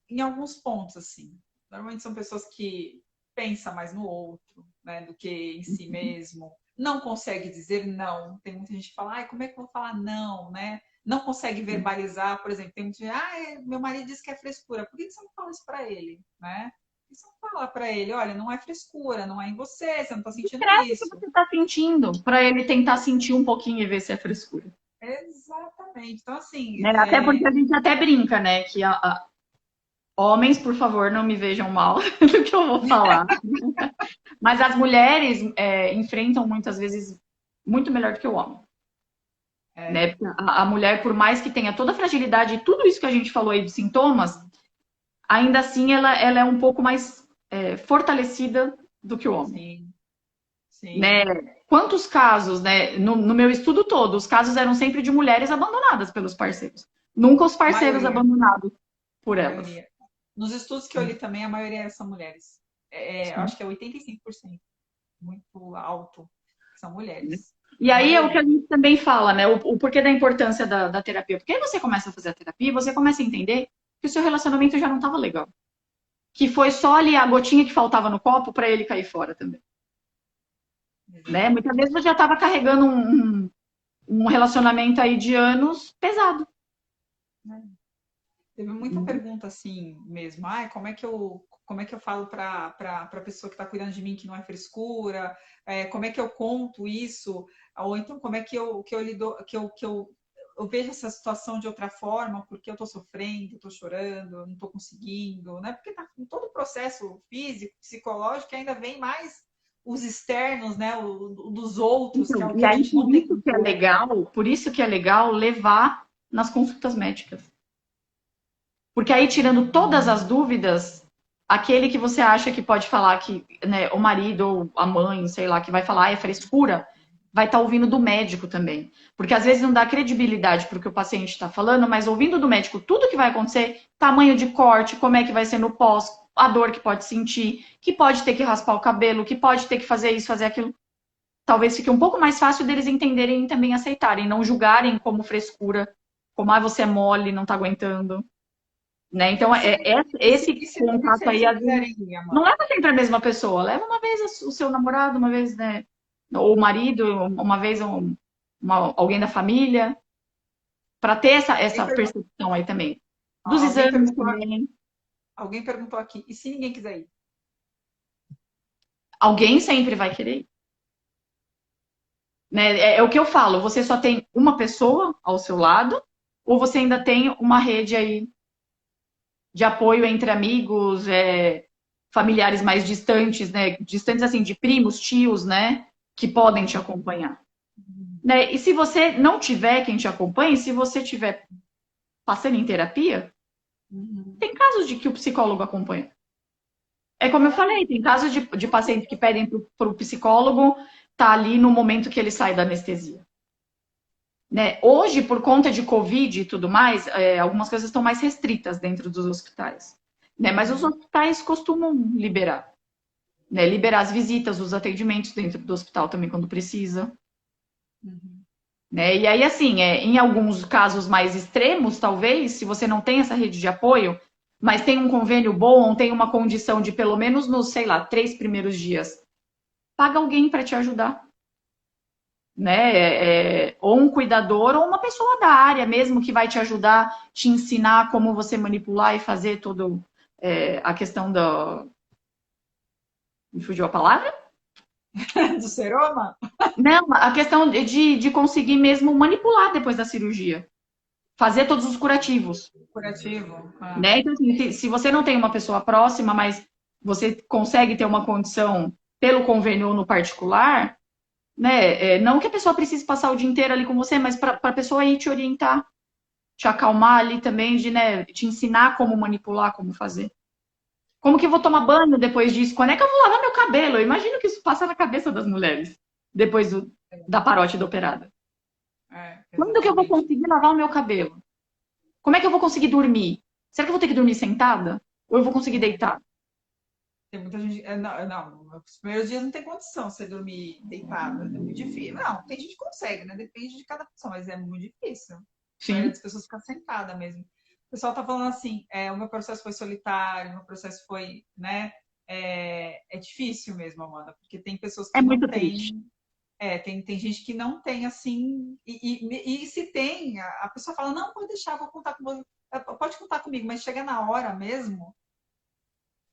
Speaker 1: em alguns pontos, assim. Normalmente são pessoas que pensam mais no outro, né, do que em si mesmo. Não consegue dizer não. Tem muita gente que fala, ai, como é que eu vou falar não, né? Não consegue verbalizar, por exemplo, tem muita gente, meu marido disse que é frescura. Por que você não fala isso para ele, né? Por que você não fala para ele, olha, não é frescura, não é em você, você não está sentindo
Speaker 2: Escreve o que
Speaker 1: isso.
Speaker 2: você está sentindo, para ele tentar sentir um pouquinho e ver se é frescura.
Speaker 1: Exatamente. Então, assim,
Speaker 2: Né? Até porque a gente até brinca, né? Que homens, por favor, não me vejam mal do que eu vou falar. Mas as mulheres enfrentam muitas vezes muito melhor do que o homem.
Speaker 1: é,
Speaker 2: Né? A mulher, por mais que tenha toda a fragilidade e tudo isso que a gente falou aí de sintomas, ainda assim ela é um pouco mais fortalecida do que o homem.
Speaker 1: sim,
Speaker 2: Né?
Speaker 1: sim.
Speaker 2: Quantos casos, né? No meu estudo todo, os casos eram sempre de mulheres abandonadas pelos parceiros. Nunca os parceiros
Speaker 1: Maioria,
Speaker 2: abandonados por elas.
Speaker 1: maioria. Nos estudos que eu li também, a maioria são mulheres. Eu
Speaker 2: Sim.
Speaker 1: acho que é 85%, muito alto, são mulheres.
Speaker 2: E
Speaker 1: A
Speaker 2: aí é o que a
Speaker 1: maioria.
Speaker 2: gente também fala, né? O porquê da importância da terapia. Porque aí você começa a fazer a terapia e você começa a entender que o seu relacionamento já não estava legal. Que foi só ali a gotinha que faltava no copo para ele cair fora também. Né? Muitas vezes
Speaker 1: Exatamente.
Speaker 2: você já estava carregando um relacionamento aí de anos pesado.
Speaker 1: Teve muita pergunta assim mesmo. Ai, como é que eu falo para a pessoa que está cuidando de mim que não é frescura? Como é que eu conto isso? Ou então como é que eu lido, eu vejo essa situação de outra forma, porque eu estou sofrendo, estou chorando, eu não estou conseguindo, né? Porque tá com todo o processo físico, psicológico, ainda vem mais os externos, né? O dos outros, que é
Speaker 2: Então,
Speaker 1: o
Speaker 2: e
Speaker 1: que a
Speaker 2: aí
Speaker 1: gente não tem controle.
Speaker 2: por isso que é legal levar nas consultas médicas. Porque aí, tirando todas as dúvidas, aquele que você acha que pode falar que, né, o marido ou a mãe, sei lá, que vai falar é frescura, vai estar ouvindo do médico também. Porque às vezes não dá credibilidade para o que o paciente está falando, mas ouvindo do médico tudo que vai acontecer, tamanho de corte, como é que vai ser no pós, a dor que pode sentir, que pode ter que raspar o cabelo, que pode ter que fazer isso, fazer aquilo. Talvez fique um pouco mais fácil deles entenderem e também aceitarem, não julgarem como frescura, como você é mole, não está aguentando. Né? Então,
Speaker 1: E se,
Speaker 2: esse
Speaker 1: e se
Speaker 2: contato
Speaker 1: eles
Speaker 2: aí,
Speaker 1: não
Speaker 2: às vezes,
Speaker 1: quiserem ir,
Speaker 2: não
Speaker 1: amor?
Speaker 2: leva sempre a mesma pessoa. Leva uma vez o seu namorado, uma vez, né? Ou o marido, uma vez alguém da família, para ter
Speaker 1: Alguém
Speaker 2: essa
Speaker 1: perguntou,
Speaker 2: percepção aí também. Dos
Speaker 1: alguém
Speaker 2: exames
Speaker 1: perguntou
Speaker 2: também.
Speaker 1: Alguém perguntou aqui, e se ninguém quiser ir?
Speaker 2: Alguém sempre vai querer ir. Né? É o que eu falo, você só tem uma pessoa ao seu lado, ou você ainda tem uma rede aí de apoio entre amigos, familiares mais distantes, né? Distantes assim, de primos, tios, né? Que podem te acompanhar. Né? E se você não tiver quem te acompanhe, se você estiver passando em terapia,
Speaker 1: Uhum.
Speaker 2: tem casos de que o psicólogo acompanha. É como eu falei, tem casos de pacientes que pedem para o psicólogo estar ali no momento que ele sai da anestesia. Né? Hoje, por conta de Covid e tudo mais, algumas coisas estão mais restritas dentro dos hospitais. Né? Mas os
Speaker 1: Uhum.
Speaker 2: hospitais costumam liberar. Né? Liberar as visitas, os atendimentos dentro do hospital também quando precisa.
Speaker 1: Uhum.
Speaker 2: Né? E aí, assim, em alguns casos mais extremos, talvez, se você não tem essa rede de apoio, mas tem um convênio bom, tem uma condição de pelo menos nos, sei lá, 3 primeiros dias, paga alguém para te ajudar. Né? Ou um cuidador, ou uma pessoa da área mesmo que vai te ajudar, te ensinar como você manipular e fazer todo a questão da. Me fugiu a palavra?
Speaker 1: Do seroma?
Speaker 2: Não, a questão de conseguir mesmo manipular depois da cirurgia. Fazer todos os curativos.
Speaker 1: Curativo? Ah.
Speaker 2: Né? Então, assim, se você não tem uma pessoa próxima, mas você consegue ter uma condição pelo convênio ou no particular, né? Não que a pessoa precise passar o dia inteiro ali com você, mas para a pessoa ir te orientar, te acalmar ali também, né, te ensinar como manipular, como fazer. Como que eu vou tomar banho depois disso? Quando é que eu vou lavar meu cabelo? Eu imagino que isso passa na cabeça das mulheres depois da parótida operada. Quando que eu vou
Speaker 1: Exatamente.
Speaker 2: conseguir lavar o meu cabelo? Como é que eu vou conseguir dormir? Será que eu vou ter que dormir sentada? Ou eu vou conseguir deitar?
Speaker 1: Tem muita gente. Não, os primeiros dias não tem condição você dormir deitada. É muito difícil. Não, tem gente que consegue, né? Depende de cada pessoa, mas é muito difícil. A maioria
Speaker 2: Sim.
Speaker 1: das pessoas fica sentada mesmo. O pessoal tá falando assim, o meu processo foi solitário, o meu processo foi, né? É difícil mesmo, Amanda, porque tem pessoas
Speaker 2: É
Speaker 1: que não
Speaker 2: muito triste.
Speaker 1: têm. Tem gente que não tem assim. E se tem, a pessoa fala, não, pode deixar, vou contar com você. Pode contar comigo, mas chega na hora mesmo.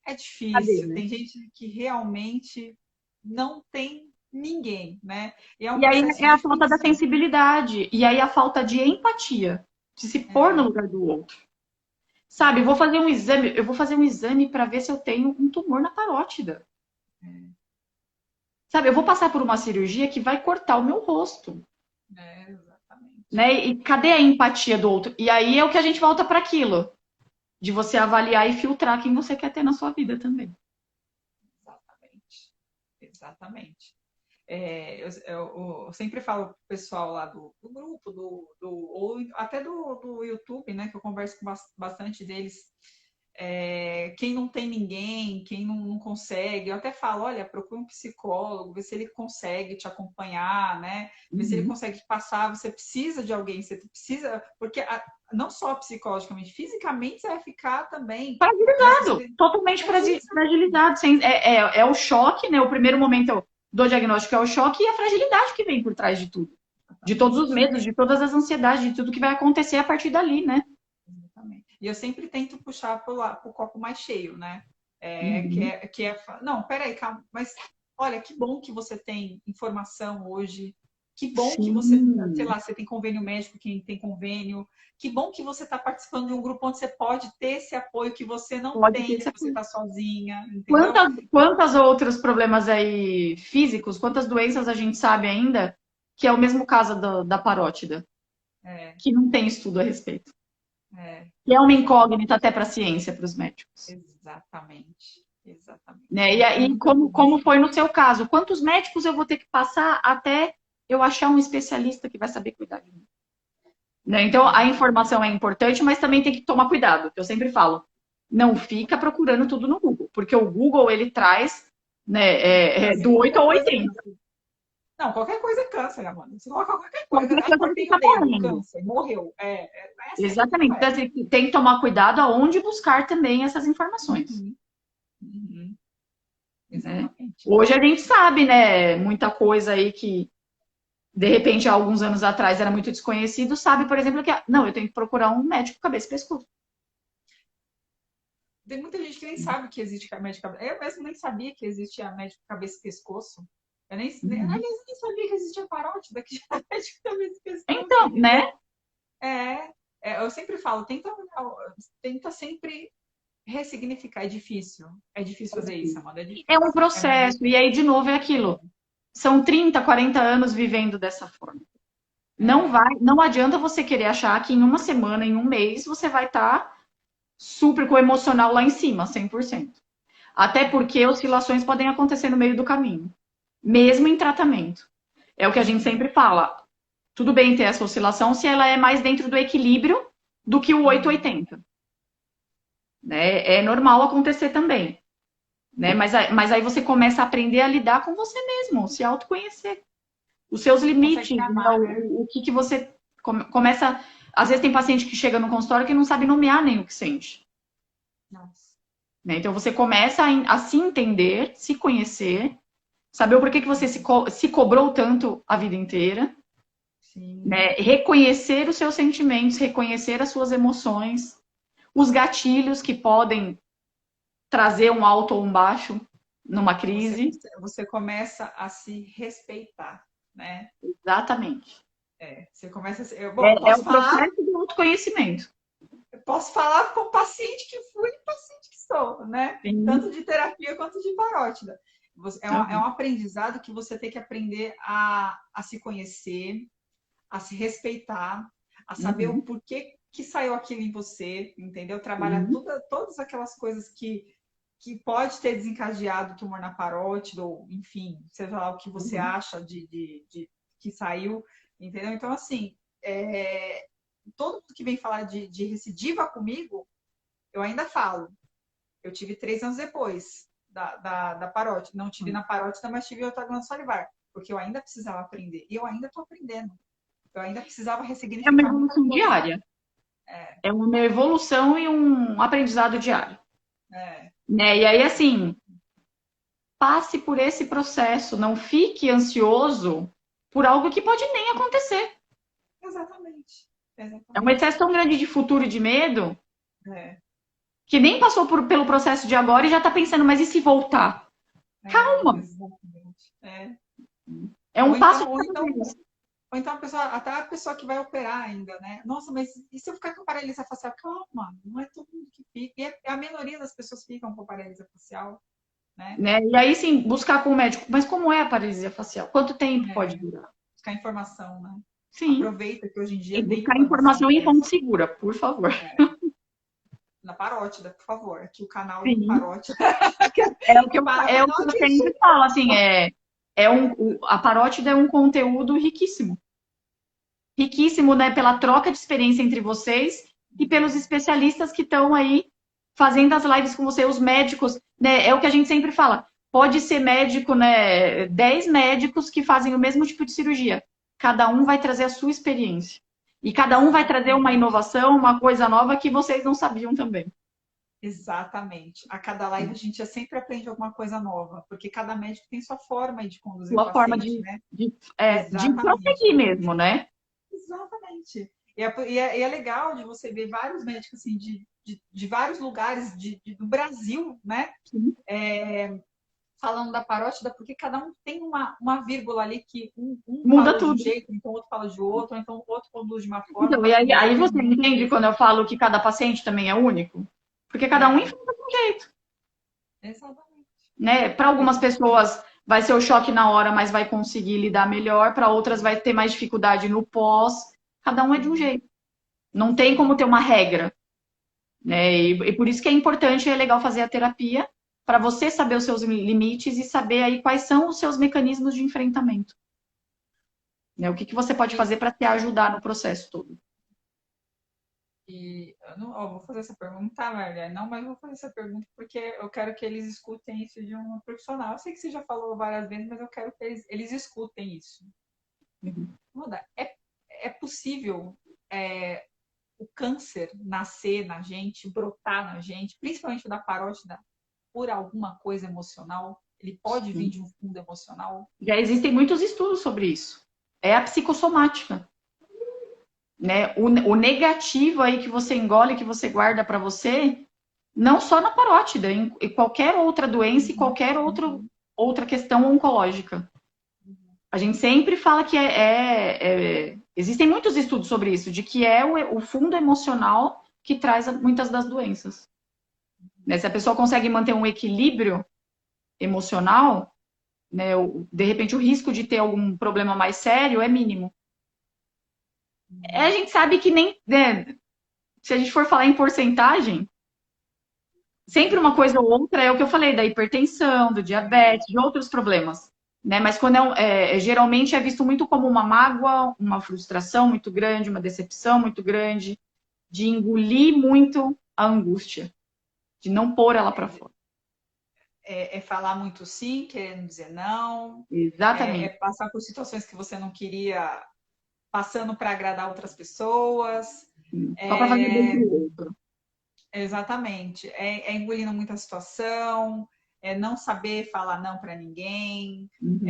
Speaker 1: É
Speaker 2: Cadê,
Speaker 1: difícil,
Speaker 2: né?
Speaker 1: tem gente que realmente não tem ninguém, né? E é um
Speaker 2: E aí
Speaker 1: processo
Speaker 2: é a falta da
Speaker 1: difícil.
Speaker 2: sensibilidade. E aí a falta de empatia, de se pôr no
Speaker 1: É,
Speaker 2: lugar do outro. Sabe, eu vou fazer um exame para ver se eu tenho um tumor na parótida. Sabe, eu vou passar por uma cirurgia que vai cortar o meu rosto,
Speaker 1: exatamente.
Speaker 2: né? E cadê a empatia do outro? E aí é o que a gente volta para aquilo, de você avaliar e filtrar quem você quer ter na sua vida também.
Speaker 1: Exatamente. Exatamente. Eu sempre falo pro pessoal lá do grupo, ou até do YouTube, né? Que eu converso com bastante deles. Quem não tem ninguém, quem não consegue, eu até falo, olha, procura um psicólogo, vê se ele consegue te acompanhar, né? Vê se ele
Speaker 2: Uhum.
Speaker 1: consegue te passar, você precisa de alguém, você precisa, porque não só psicologicamente, fisicamente você vai ficar também, né? Se
Speaker 2: Fragilizado,
Speaker 1: você
Speaker 2: totalmente
Speaker 1: fragilizar.
Speaker 2: fragilizado. É o choque, né? O primeiro momento do diagnóstico é o choque e a fragilidade que vem por trás de tudo. De todos os
Speaker 1: Exatamente.
Speaker 2: medos, de todas as ansiedades, de tudo que vai acontecer a partir dali, né?
Speaker 1: Exatamente. E eu sempre tento puxar pro copo mais cheio, né?
Speaker 2: Uhum.
Speaker 1: Não, peraí, calma, mas olha, que bom que você tem informação hoje, que bom que você, sei
Speaker 2: Sim,
Speaker 1: lá, você tem convênio médico, quem tem convênio, que bom que você está participando de um grupo onde você pode ter esse apoio que você não
Speaker 2: pode ter
Speaker 1: tem,
Speaker 2: esse
Speaker 1: se você
Speaker 2: apoio.
Speaker 1: está sozinha, entendeu?
Speaker 2: Quantas outros problemas aí físicos, quantas doenças a gente sabe ainda que é o mesmo caso da parótida,
Speaker 1: É,
Speaker 2: que não tem estudo a respeito. Que é uma
Speaker 1: exatamente,
Speaker 2: incógnita até para a ciência, para os médicos.
Speaker 1: exatamente, exatamente.
Speaker 2: Né? E
Speaker 1: É
Speaker 2: aí,
Speaker 1: muita
Speaker 2: como
Speaker 1: doença.
Speaker 2: foi no seu caso? Quantos médicos eu vou ter que passar até eu achar um especialista que vai saber cuidar de mim? Né? Então, a informação é importante, mas também tem que tomar cuidado. Eu sempre falo, não fica procurando tudo no Google, porque o Google ele traz, né, do
Speaker 1: Câncer,
Speaker 2: 8
Speaker 1: qualquer
Speaker 2: ao
Speaker 1: coisa é
Speaker 2: 80.
Speaker 1: câncer. Não, qualquer coisa é câncer, Amanda. Você coloca qualquer coisa.
Speaker 2: Qualquer coisa você
Speaker 1: Acordei
Speaker 2: está
Speaker 1: o dedo,
Speaker 2: morrendo.
Speaker 1: câncer, morreu. Não é assim, não
Speaker 2: Exatamente. Então,
Speaker 1: é.
Speaker 2: assim, tem que tomar cuidado aonde buscar também essas informações.
Speaker 1: Uhum, uhum,
Speaker 2: Né?
Speaker 1: exatamente.
Speaker 2: Hoje a gente sabe, né, muita coisa aí que, de repente, há alguns anos atrás era muito desconhecido, sabe, por exemplo, que, não, eu tenho que procurar um médico cabeça e pescoço.
Speaker 1: Tem muita gente que nem sabe que existe médico cabeça. Eu mesmo nem sabia que existia médico cabeça e pescoço.
Speaker 2: Uhum.
Speaker 1: Aliás, eu nem sabia que existia parótida que era médico cabeça e pescoço,
Speaker 2: Então,
Speaker 1: entendeu?
Speaker 2: né,
Speaker 1: É, eu sempre falo, tenta sempre ressignificar. É difícil fazer isso, Amanda, é
Speaker 2: é um
Speaker 1: difícil. É muito
Speaker 2: processo, e
Speaker 1: difícil.
Speaker 2: aí, de novo, é aquilo. São 30, 40 anos vivendo dessa forma.
Speaker 1: É,
Speaker 2: Não adianta você querer achar que em uma semana, em um mês, você vai estar super com o emocional lá em cima, 100%. Até porque oscilações podem acontecer no meio do caminho, mesmo em tratamento. É o que a gente
Speaker 1: uhum,
Speaker 2: sempre fala. Tudo bem ter essa oscilação se ela é mais dentro do equilíbrio do que o
Speaker 1: uhum.
Speaker 2: 880. Né? É normal acontecer também. Né? Mas aí você começa a aprender a lidar com você mesmo, se autoconhecer. Os seus
Speaker 1: Você consegue se
Speaker 2: limites, né?
Speaker 1: amar, né?
Speaker 2: O que você começa. Às vezes tem paciente que chega no consultório que não sabe nomear nem o que sente.
Speaker 1: Nossa.
Speaker 2: Né? Então você começa a se entender, se conhecer, saber o porquê que você se cobrou tanto a vida inteira,
Speaker 1: Sim.
Speaker 2: né? Reconhecer os seus sentimentos, reconhecer as suas emoções, os gatilhos que podem trazer um alto ou um baixo numa crise.
Speaker 1: Você começa a se respeitar, né?
Speaker 2: Exatamente.
Speaker 1: Você começa a se, bom,
Speaker 2: É o processo do autoconhecimento.
Speaker 1: eu posso falar com paciente que fui e paciente que sou, né? Tanto
Speaker 2: Sim.
Speaker 1: de terapia quanto de parótida. É um aprendizado que você tem que aprender a se conhecer, a se respeitar, a saber o
Speaker 2: Uhum.
Speaker 1: porquê que saiu aquilo em você, entendeu? Trabalhar
Speaker 2: Sim.
Speaker 1: todas aquelas coisas que pode ter desencadeado tumor na parótida, ou enfim, seja lá o que você
Speaker 2: Uhum.
Speaker 1: acha de que saiu, entendeu? Então, assim, todo mundo que vem falar de recidiva comigo, eu ainda falo. Eu tive 3 anos depois. da parótida. Não tive na parótida, mas tive outra glândula salivar. Porque eu ainda precisava aprender. E eu ainda estou aprendendo. Eu ainda precisava
Speaker 2: É uma
Speaker 1: ressignificar muita
Speaker 2: evolução
Speaker 1: coisa.
Speaker 2: diária. É uma evolução e um aprendizado diário. Né? E aí, assim, passe por esse processo. Não fique ansioso por algo que pode nem acontecer.
Speaker 1: Exatamente.
Speaker 2: É um excesso tão grande de futuro e de medo
Speaker 1: É.
Speaker 2: que nem passou pelo processo de agora e já está pensando, mas e se voltar? Calma!
Speaker 1: Exatamente.
Speaker 2: É um passo de
Speaker 1: ou
Speaker 2: cada
Speaker 1: então,
Speaker 2: vez.
Speaker 1: ou então até a pessoa que vai operar ainda, né? Nossa, mas e se eu ficar com paralisia facial? Calma, não é todo mundo que fica. E a maioria das pessoas ficam com paralisia facial, né?
Speaker 2: Né? E aí sim, buscar com o médico, mas como é a paralisia facial? Quanto tempo pode durar?
Speaker 1: Buscar informação, né?
Speaker 2: Sim.
Speaker 1: Aproveita que hoje em dia
Speaker 2: E
Speaker 1: tem
Speaker 2: buscar
Speaker 1: informação
Speaker 2: informação
Speaker 1: para
Speaker 2: em fonte
Speaker 1: isso.
Speaker 2: segura, por favor.
Speaker 1: Na parótida, por favor. Aqui o canal do
Speaker 2: Sim.
Speaker 1: parótida.
Speaker 2: É o que eu sempre falo, assim, a parótida é um conteúdo riquíssimo. Riquíssimo, né, pela troca de experiência entre vocês e pelos especialistas que estão aí fazendo as lives com você, os médicos, né, é o que a gente sempre fala. Pode ser médico, né, 10 médicos que fazem o mesmo tipo de cirurgia. Cada um vai trazer a sua experiência. E cada um vai trazer uma inovação, uma coisa nova que vocês não sabiam também.
Speaker 1: Exatamente. A cada live a gente sempre aprende alguma coisa nova, porque cada médico tem sua forma de conduzir o
Speaker 2: Sua forma
Speaker 1: paciente, né?
Speaker 2: de
Speaker 1: Exatamente.
Speaker 2: prosseguir mesmo, né?
Speaker 1: Exatamente. E é legal de você ver vários médicos assim, de vários lugares do Brasil, né?
Speaker 2: Sim.
Speaker 1: Falando da parótida, porque cada um tem uma vírgula ali que um
Speaker 2: Muda
Speaker 1: fala de um
Speaker 2: tudo.
Speaker 1: jeito, então o outro fala de outro, então o outro conduz de uma forma,
Speaker 2: Então,
Speaker 1: o
Speaker 2: e
Speaker 1: outro
Speaker 2: aí
Speaker 1: conduz de
Speaker 2: você
Speaker 1: outra.
Speaker 2: entende quando eu falo que cada paciente também é único? Porque cada um enfrenta de um jeito,
Speaker 1: Exatamente.
Speaker 2: né? Para algumas pessoas vai ser o choque na hora, mas vai conseguir lidar melhor. Para outras vai ter mais dificuldade no pós. Cada um é de um jeito. Não tem como ter uma regra, né? E por isso que é importante e é legal fazer a terapia para você saber os seus limites e saber aí quais são os seus mecanismos de enfrentamento. Né? O que você pode fazer para te ajudar no processo todo.
Speaker 1: E eu não, vou fazer essa pergunta, tá, Maria? Não, mas vou fazer essa pergunta porque eu quero que eles escutem isso de um profissional. Eu sei que você já falou várias vezes, mas eu quero que eles escutem isso. Muda, é possível o câncer nascer na gente, brotar na gente, principalmente da parótida, por alguma coisa emocional? Ele pode vir de um fundo emocional?
Speaker 2: Já existem muitos estudos sobre isso. É a psicossomática. Né? O negativo aí que você engole, que você guarda para você, não só na parótida, em qualquer outra doença e qualquer outra questão oncológica. A gente sempre fala que existem muitos estudos sobre isso, de que é o fundo emocional que traz muitas das doenças. Né? Se a pessoa consegue manter um equilíbrio emocional, né, de repente o risco de ter algum problema mais sério é mínimo. A gente sabe que nem, né, se a gente for falar em porcentagem, sempre uma coisa ou outra é o que eu falei, da hipertensão, do diabetes, de outros problemas. Né? Mas quando geralmente é visto muito como uma mágoa, uma frustração muito grande, uma decepção muito grande, de engolir muito a angústia, de não pôr ela para fora.
Speaker 1: É falar muito sim, querendo dizer não. É
Speaker 2: Exatamente.
Speaker 1: passar por situações que você não queria, passando para agradar outras pessoas.
Speaker 2: Só para fazer bem pro outro.
Speaker 1: Exatamente. É engolindo muita situação, é não saber falar não para ninguém.
Speaker 2: Uhum.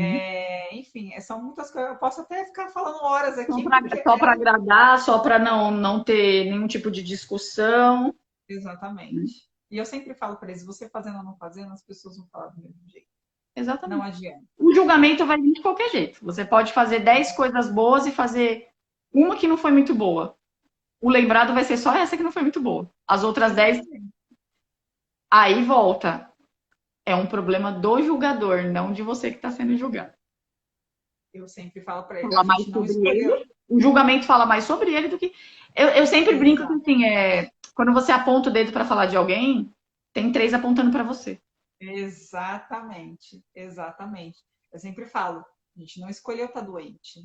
Speaker 1: Enfim, são muitas coisas. Eu posso até ficar falando horas aqui,
Speaker 2: Só para agradar, só para não ter nenhum tipo de discussão.
Speaker 1: Exatamente. E eu sempre falo para eles, você fazendo ou não fazendo, as pessoas vão falar do mesmo jeito.
Speaker 2: Exatamente.
Speaker 1: Não adianta.
Speaker 2: O julgamento vai vir de qualquer jeito. Você pode fazer 10 coisas boas e fazer uma que não foi muito boa. O lembrado vai ser só essa que não foi muito boa. As outras 10. Aí volta. É um problema do julgador, não de você que está sendo julgado.
Speaker 1: Eu sempre falo para eles,
Speaker 2: Fala
Speaker 1: a
Speaker 2: mais
Speaker 1: gente não
Speaker 2: sobre
Speaker 1: escolheu.
Speaker 2: ele. O julgamento fala mais sobre ele do que. Eu sempre brinco que assim, quando você aponta o dedo para falar de alguém, tem 3 apontando para você.
Speaker 1: Exatamente, exatamente. Eu sempre falo, a gente não escolheu estar doente.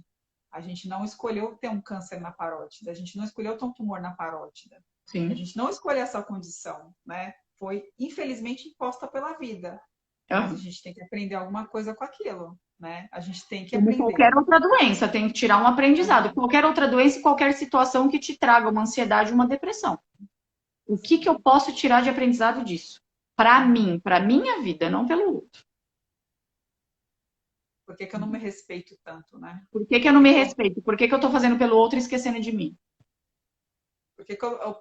Speaker 1: A gente não escolheu ter um câncer na parótida. A gente não escolheu ter um tumor na parótida.
Speaker 2: Sim.
Speaker 1: A gente não escolheu essa condição, né? Foi, infelizmente, imposta pela vida. mas a gente tem que aprender alguma coisa com aquilo, né? A gente tem que
Speaker 2: Como
Speaker 1: aprender.
Speaker 2: qualquer outra doença, tem que tirar um aprendizado. Qualquer outra doença e qualquer situação que te traga uma ansiedade, uma depressão. O que eu posso tirar de aprendizado disso? Para mim, para minha vida, não pelo outro.
Speaker 1: Por que que eu não me respeito tanto, né?
Speaker 2: Por que eu não me respeito? Por que eu tô fazendo pelo outro e esquecendo de mim?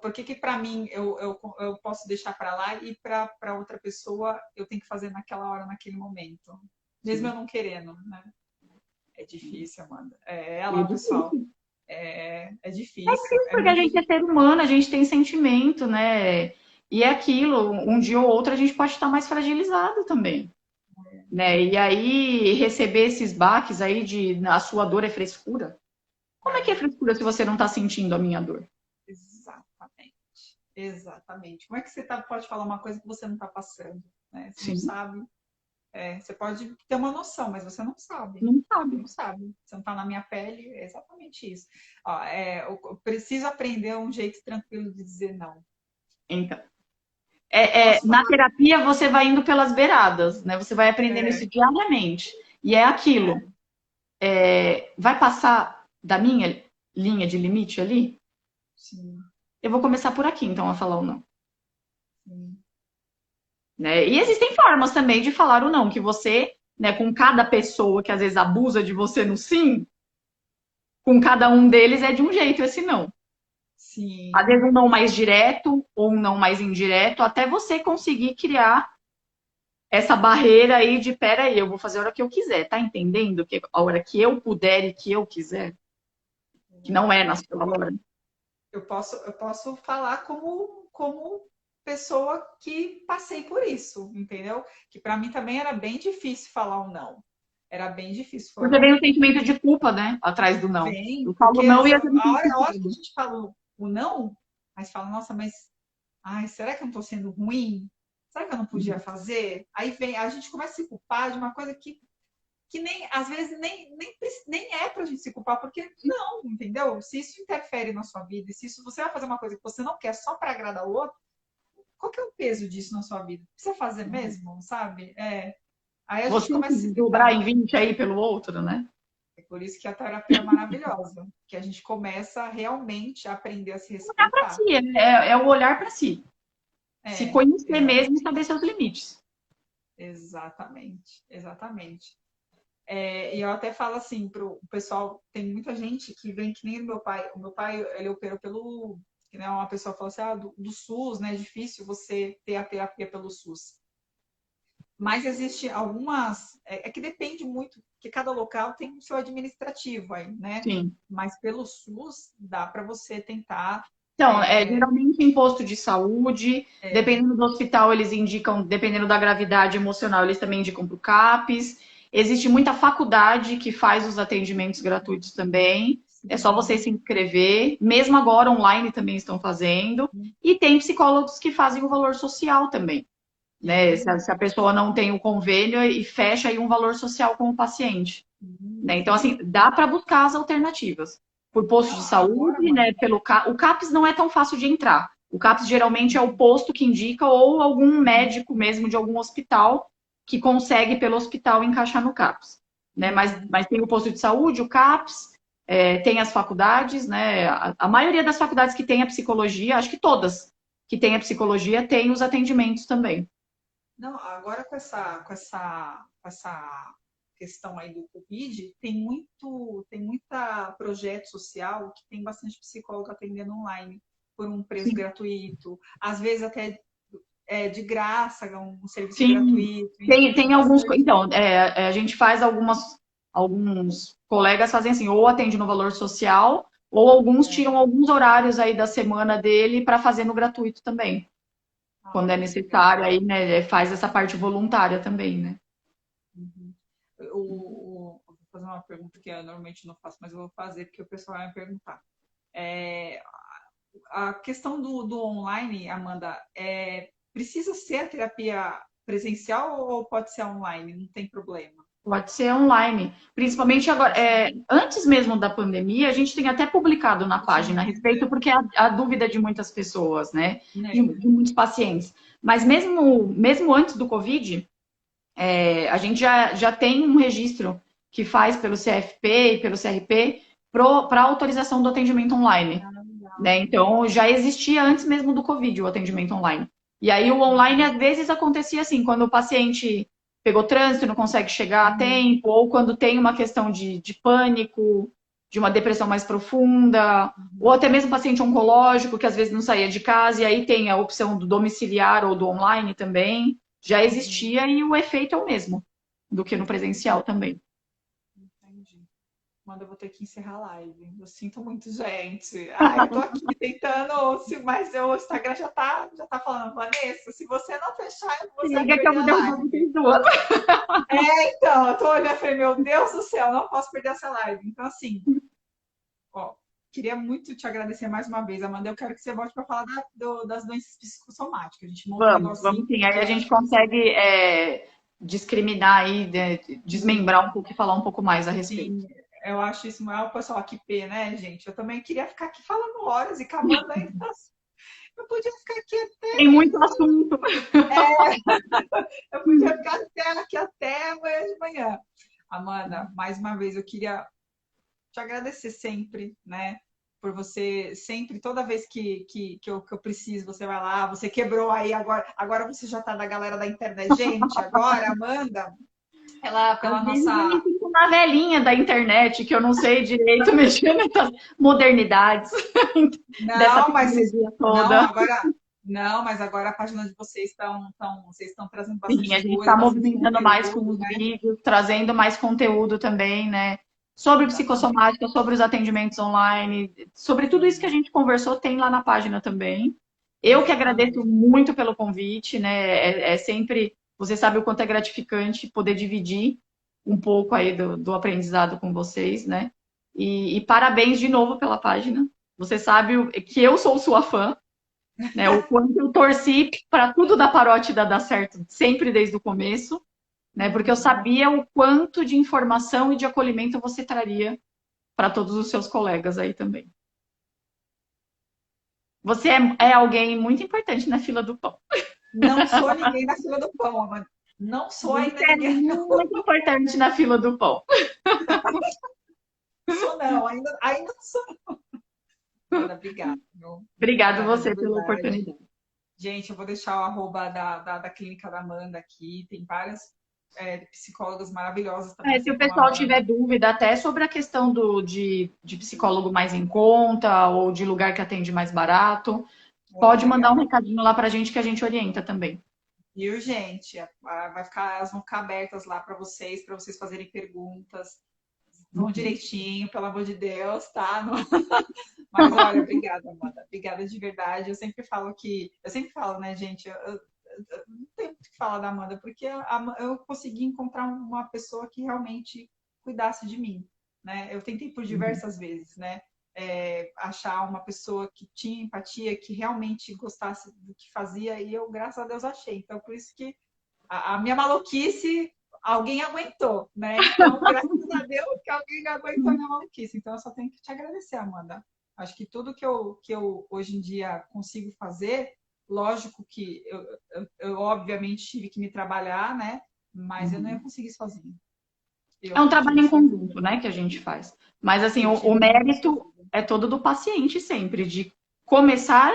Speaker 1: Por que que para mim eu posso deixar para lá e para outra pessoa eu tenho que fazer naquela hora, naquele momento? Mesmo
Speaker 2: Sim.
Speaker 1: eu não querendo, né? É difícil, Amanda. É
Speaker 2: É
Speaker 1: lá, pessoal.
Speaker 2: difícil.
Speaker 1: É
Speaker 2: É
Speaker 1: difícil.
Speaker 2: difícil
Speaker 1: É
Speaker 2: porque a
Speaker 1: muito
Speaker 2: gente é
Speaker 1: difícil.
Speaker 2: ser humano, a gente tem sentimento, né? E é aquilo, um dia ou outro a gente pode estar mais fragilizado também, né? E aí receber esses baques aí de a sua dor é frescura. Como é que é frescura se você não está sentindo a minha dor?
Speaker 1: Exatamente. Exatamente. Como é que você pode falar uma coisa que você não está passando? Né? Você não
Speaker 2: Sim,
Speaker 1: sabe. Você pode ter uma noção, mas você não sabe.
Speaker 2: não
Speaker 1: Você
Speaker 2: sabe.
Speaker 1: não sabe. Você não está na minha pele, é exatamente isso. Ó, eu preciso aprender um jeito tranquilo de dizer não.
Speaker 2: Então,
Speaker 1: Posso
Speaker 2: na
Speaker 1: falar?
Speaker 2: terapia você vai indo pelas beiradas, né? Você vai aprendendo
Speaker 1: É,
Speaker 2: isso diariamente. E é aquilo. Vai passar da minha linha de limite ali?
Speaker 1: sim,
Speaker 2: Eu vou começar por aqui, então, a falar o não.
Speaker 1: sim.
Speaker 2: Né? E existem formas também de falar o não, que você, né, com cada pessoa que às vezes abusa de você no sim, com cada um deles é de um jeito esse não. Às
Speaker 1: Sim.
Speaker 2: vezes um não mais direto ou um não mais indireto, até você conseguir criar essa barreira aí de peraí, eu vou fazer a hora que eu quiser, tá entendendo? Que a hora que eu puder e que eu quiser, que não é na sua hora.
Speaker 1: Eu posso falar como pessoa que passei por isso, entendeu? Que para mim também era bem difícil falar o não. Era bem difícil
Speaker 2: Porque
Speaker 1: falar o
Speaker 2: vem o
Speaker 1: não.
Speaker 2: sentimento de culpa, né? Atrás do não.
Speaker 1: Vem,
Speaker 2: Eu falo
Speaker 1: porque
Speaker 2: não e eu me
Speaker 1: a
Speaker 2: sinto
Speaker 1: hora que a
Speaker 2: culpada.
Speaker 1: gente fala o não, mas fala, nossa, mas ai, será que eu não estou sendo ruim? Será que eu não podia fazer? Aí vem, a gente começa a se culpar de uma coisa que nem, às vezes, nem é pra gente se culpar, porque não, entendeu? Se isso interfere na sua vida, e se isso, você vai fazer uma coisa que você não quer só para agradar o outro, qual que é o peso disso na sua vida? Precisa fazer mesmo, sabe? Aí a gente
Speaker 2: Você
Speaker 1: começa a
Speaker 2: se
Speaker 1: se
Speaker 2: desdobrar
Speaker 1: cuidar.
Speaker 2: em 20 aí pelo outro, né?
Speaker 1: É por isso que a terapia é maravilhosa, que a gente começa realmente a aprender a se
Speaker 2: Olhar para
Speaker 1: respeitar.
Speaker 2: si, é o olhar para si. Se
Speaker 1: É,
Speaker 2: conhecer
Speaker 1: exa
Speaker 2: mesmo e saber seus limites.
Speaker 1: exatamente, exatamente. E eu até falo assim pro pessoal, tem muita gente que vem que nem o meu pai, ele operou pelo, que né, uma pessoa falou assim, do SUS, né, é difícil você ter a terapia pelo SUS. Mas existe algumas, que depende muito, que cada local tem o seu administrativo aí, né?
Speaker 2: Sim.
Speaker 1: Mas pelo SUS dá para você tentar,
Speaker 2: Então,
Speaker 1: é,
Speaker 2: geralmente imposto de saúde,
Speaker 1: é,
Speaker 2: dependendo do hospital, eles indicam, dependendo da gravidade emocional, eles também indicam para o CAPES. Existe muita faculdade que faz os atendimentos gratuitos também. É só você
Speaker 1: sim,
Speaker 2: se inscrever. Mesmo agora, online também estão fazendo. E tem psicólogos que fazem o valor social também, né? Se a pessoa não tem o convênio e fecha aí um valor social com o paciente. Né? Então, assim,
Speaker 1: sim.
Speaker 2: dá para buscar as alternativas. Por posto
Speaker 1: Não,
Speaker 2: de
Speaker 1: agora,
Speaker 2: saúde, né?
Speaker 1: mano,
Speaker 2: O CAPES não é tão fácil de entrar. O CAPES geralmente é o posto que indica ou algum médico mesmo de algum hospital que consegue pelo hospital encaixar no CAPES. Né? Mas tem o posto de saúde, o CAPES, tem as faculdades, né? A maioria das faculdades que tem a psicologia, acho que todas que tem a psicologia, tem os atendimentos também.
Speaker 1: não, agora com essa questão aí do Covid, tem muita projeto social que tem bastante psicólogo atendendo online por um preço
Speaker 2: Sim.
Speaker 1: gratuito, às vezes até de graça, um serviço
Speaker 2: Sim,
Speaker 1: gratuito, enfim,
Speaker 2: tem
Speaker 1: tem
Speaker 2: alguns.
Speaker 1: bastante.
Speaker 2: Então, a gente faz alguns colegas fazem assim, ou atende no valor social, ou alguns tiram alguns horários aí da semana dele para fazer no gratuito também. Quando é
Speaker 1: Ai, que
Speaker 2: necessário,
Speaker 1: legal.
Speaker 2: aí, né, faz essa parte voluntária também, né?
Speaker 1: Uhum. Vou fazer uma pergunta que eu normalmente não faço, mas eu vou fazer porque o pessoal vai me perguntar. É, a questão do online, Amanda, precisa ser a terapia presencial ou pode ser online? Não tem problema.
Speaker 2: Pode ser online. Principalmente agora, antes mesmo da pandemia, a gente tem até publicado na página a
Speaker 1: Sim,
Speaker 2: respeito, porque é a dúvida de muitas pessoas, né?
Speaker 1: né?
Speaker 2: De muitos pacientes. Mas mesmo antes do Covid, A gente já tem um registro que faz pelo CFP e pelo CRP para autorização do atendimento online.
Speaker 1: Ah, legal.
Speaker 2: Né? Então, já existia antes mesmo do Covid o atendimento online. E aí, o online, às vezes, acontecia assim, quando o paciente pegou trânsito e não consegue chegar a tempo, ou quando tem uma questão de pânico, de uma depressão mais profunda, ou até mesmo paciente oncológico, que às vezes não saía de casa, e aí tem a opção do domiciliar ou do online também. Já existia e o efeito é o mesmo do que no presencial também.
Speaker 1: Entendi. Manda, eu vou ter que encerrar a live. Eu sinto muito, gente. Ai, eu tô aqui tentando, mas o Instagram já tá falando, Vanessa, se você não fechar,
Speaker 2: Se
Speaker 1: você vai
Speaker 2: liga que eu
Speaker 1: perder
Speaker 2: vou
Speaker 1: a
Speaker 2: derrubar
Speaker 1: live.
Speaker 2: vocês duas.
Speaker 1: Então, eu tô olhando e falei, meu Deus do céu, não posso perder essa live. Então, assim, ó, queria muito te agradecer mais uma vez, Amanda. Eu quero que você volte para falar das doenças psicossomáticas. A gente monta um
Speaker 2: Vamos
Speaker 1: negocinho
Speaker 2: sim. Aí a gente
Speaker 1: direitinho.
Speaker 2: consegue discriminar aí, desmembrar um pouco e falar um pouco mais a respeito.
Speaker 1: Sim, eu acho isso maior, pessoal, aqui P, né, gente? Eu também queria ficar aqui falando horas e acabando ainda. Eu podia ficar aqui
Speaker 2: Tem muito assunto.
Speaker 1: Eu podia ficar aqui até amanhã de manhã. Amanda, mais uma vez, eu queria te agradecer sempre, né? Por você sempre, toda vez que eu preciso, você vai lá, você quebrou aí, agora você já tá da galera da internet. Gente, agora, Amanda,
Speaker 2: Às
Speaker 1: pela
Speaker 2: vezes eu me
Speaker 1: nossa.
Speaker 2: sinto uma velhinha da internet, que eu não sei direito mexer nessas modernidades dessa
Speaker 1: Não, mas
Speaker 2: tecnologia
Speaker 1: não,
Speaker 2: toda.
Speaker 1: agora. Não, mas agora a página de vocês vocês estão trazendo
Speaker 2: Sim, a
Speaker 1: bastante
Speaker 2: gente
Speaker 1: coisa,
Speaker 2: está
Speaker 1: bastante
Speaker 2: movimentando mais com
Speaker 1: conteúdo,
Speaker 2: os
Speaker 1: né?
Speaker 2: vídeos, trazendo mais conteúdo também, né? Sobre
Speaker 1: Exatamente.
Speaker 2: psicossomática, sobre os atendimentos online, sobre tudo isso que a
Speaker 1: Sim,
Speaker 2: gente conversou, tem lá na página também. Eu que agradeço
Speaker 1: exatamente.
Speaker 2: muito pelo convite, né? É sempre, você sabe o quanto é gratificante poder dividir um pouco aí do aprendizado com vocês, né? E parabéns de novo pela página. Você sabe que eu sou sua fã, né? O quanto eu torci para tudo da Parótida dar certo, sempre desde o começo, né? Porque eu sabia o quanto de informação e de acolhimento você traria para todos os seus colegas aí também. Você é alguém muito importante na fila do pão.
Speaker 1: Não sou ninguém na fila do pão, Amanda. Não sou
Speaker 2: Você
Speaker 1: ainda
Speaker 2: é
Speaker 1: ninguém.
Speaker 2: muito importante na fila do pão.
Speaker 1: Não sou, não. Ainda não sou. Amanda, obrigada.
Speaker 2: Obrigada a
Speaker 1: Obrigada de
Speaker 2: você pela
Speaker 1: verdade.
Speaker 2: oportunidade.
Speaker 1: Gente, eu vou deixar o arroba da clínica da Amanda aqui. Tem várias psicólogas maravilhosas também,
Speaker 2: Se
Speaker 1: assim
Speaker 2: o
Speaker 1: como a
Speaker 2: pessoal
Speaker 1: Amanda.
Speaker 2: tiver dúvida até sobre a questão de psicólogo mais em conta ou de lugar que atende mais barato,
Speaker 1: Oh,
Speaker 2: pode mandar um
Speaker 1: legal.
Speaker 2: recadinho lá para a gente que a gente orienta também.
Speaker 1: E urgente. Elas vão ficar abertas lá para vocês fazerem perguntas. Vão direitinho, pelo amor de Deus, tá? Mas olha, obrigada, Amanda. Obrigada de verdade. Eu sempre falo, né, gente? Eu não tenho muito o que falar da Amanda, porque eu consegui encontrar uma pessoa que realmente cuidasse de mim, né? Eu tentei por diversas vezes, né? Achar uma pessoa que tinha empatia, que realmente gostasse do que fazia, e eu, graças a Deus, achei. Então, por isso que a minha maluquice alguém aguentou, né? Então, graças a Deus que alguém aguentou a minha maluquice. Então, eu só tenho que te agradecer, Amanda. Acho que tudo que eu hoje em dia consigo fazer, lógico que eu obviamente tive que me trabalhar, né? Mas eu não ia conseguir sozinha. Eu
Speaker 2: É um
Speaker 1: não
Speaker 2: trabalho
Speaker 1: tive
Speaker 2: em
Speaker 1: sozinha.
Speaker 2: conjunto, né, que a gente faz. Mas assim,
Speaker 1: Eu
Speaker 2: o
Speaker 1: tive que fazer
Speaker 2: mérito
Speaker 1: sozinha.
Speaker 2: é todo do paciente sempre, de começar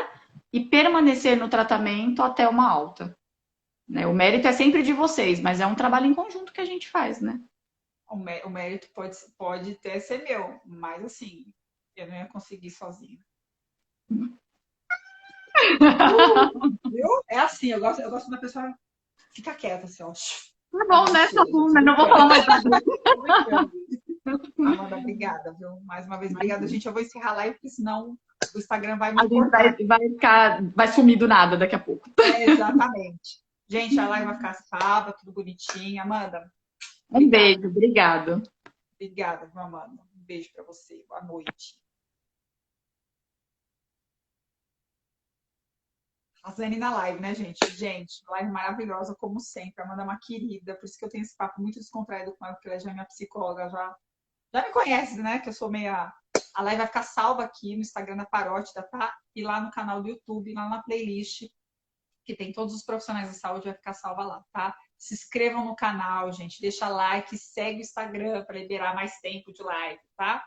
Speaker 2: e permanecer no tratamento até uma alta. Né? O mérito é sempre de vocês, mas é um trabalho em conjunto que a gente faz, né?
Speaker 1: O mérito pode até ser meu, mas assim, eu não ia conseguir sozinha. Viu? É assim, eu gosto da pessoa ficar quieta, assim, ó.
Speaker 2: Tá
Speaker 1: Não,
Speaker 2: bom, nessa
Speaker 1: mentira, gente, tô
Speaker 2: não vou
Speaker 1: brincando.
Speaker 2: falar mais nada.
Speaker 1: Tô brincando. Amanda, obrigada, viu? Mais uma vez, obrigada. Gente, eu vou encerrar a live, porque senão o Instagram vai
Speaker 2: A
Speaker 1: me
Speaker 2: gente
Speaker 1: cortar.
Speaker 2: vai sumir do nada daqui a pouco.
Speaker 1: Exatamente. Gente, a live vai ficar salva, tudo bonitinho. Amanda,
Speaker 2: Um
Speaker 1: obrigada.
Speaker 2: beijo, obrigado.
Speaker 1: Obrigada, viu, Amanda? Um beijo pra você. Boa noite. A Zane na live, né, gente? Gente, live maravilhosa, como sempre. A Amanda é uma querida, por isso que eu tenho esse papo muito descontraído com ela, porque ela já é minha psicóloga, já me conhece, né? Que eu sou meia. A live vai ficar salva aqui no Instagram da Parótida, tá? E lá no canal do YouTube, lá na playlist, que tem todos os profissionais da saúde, vai ficar salva lá, tá? Se inscrevam no canal, gente. Deixa like, segue o Instagram para liberar mais tempo de live, tá?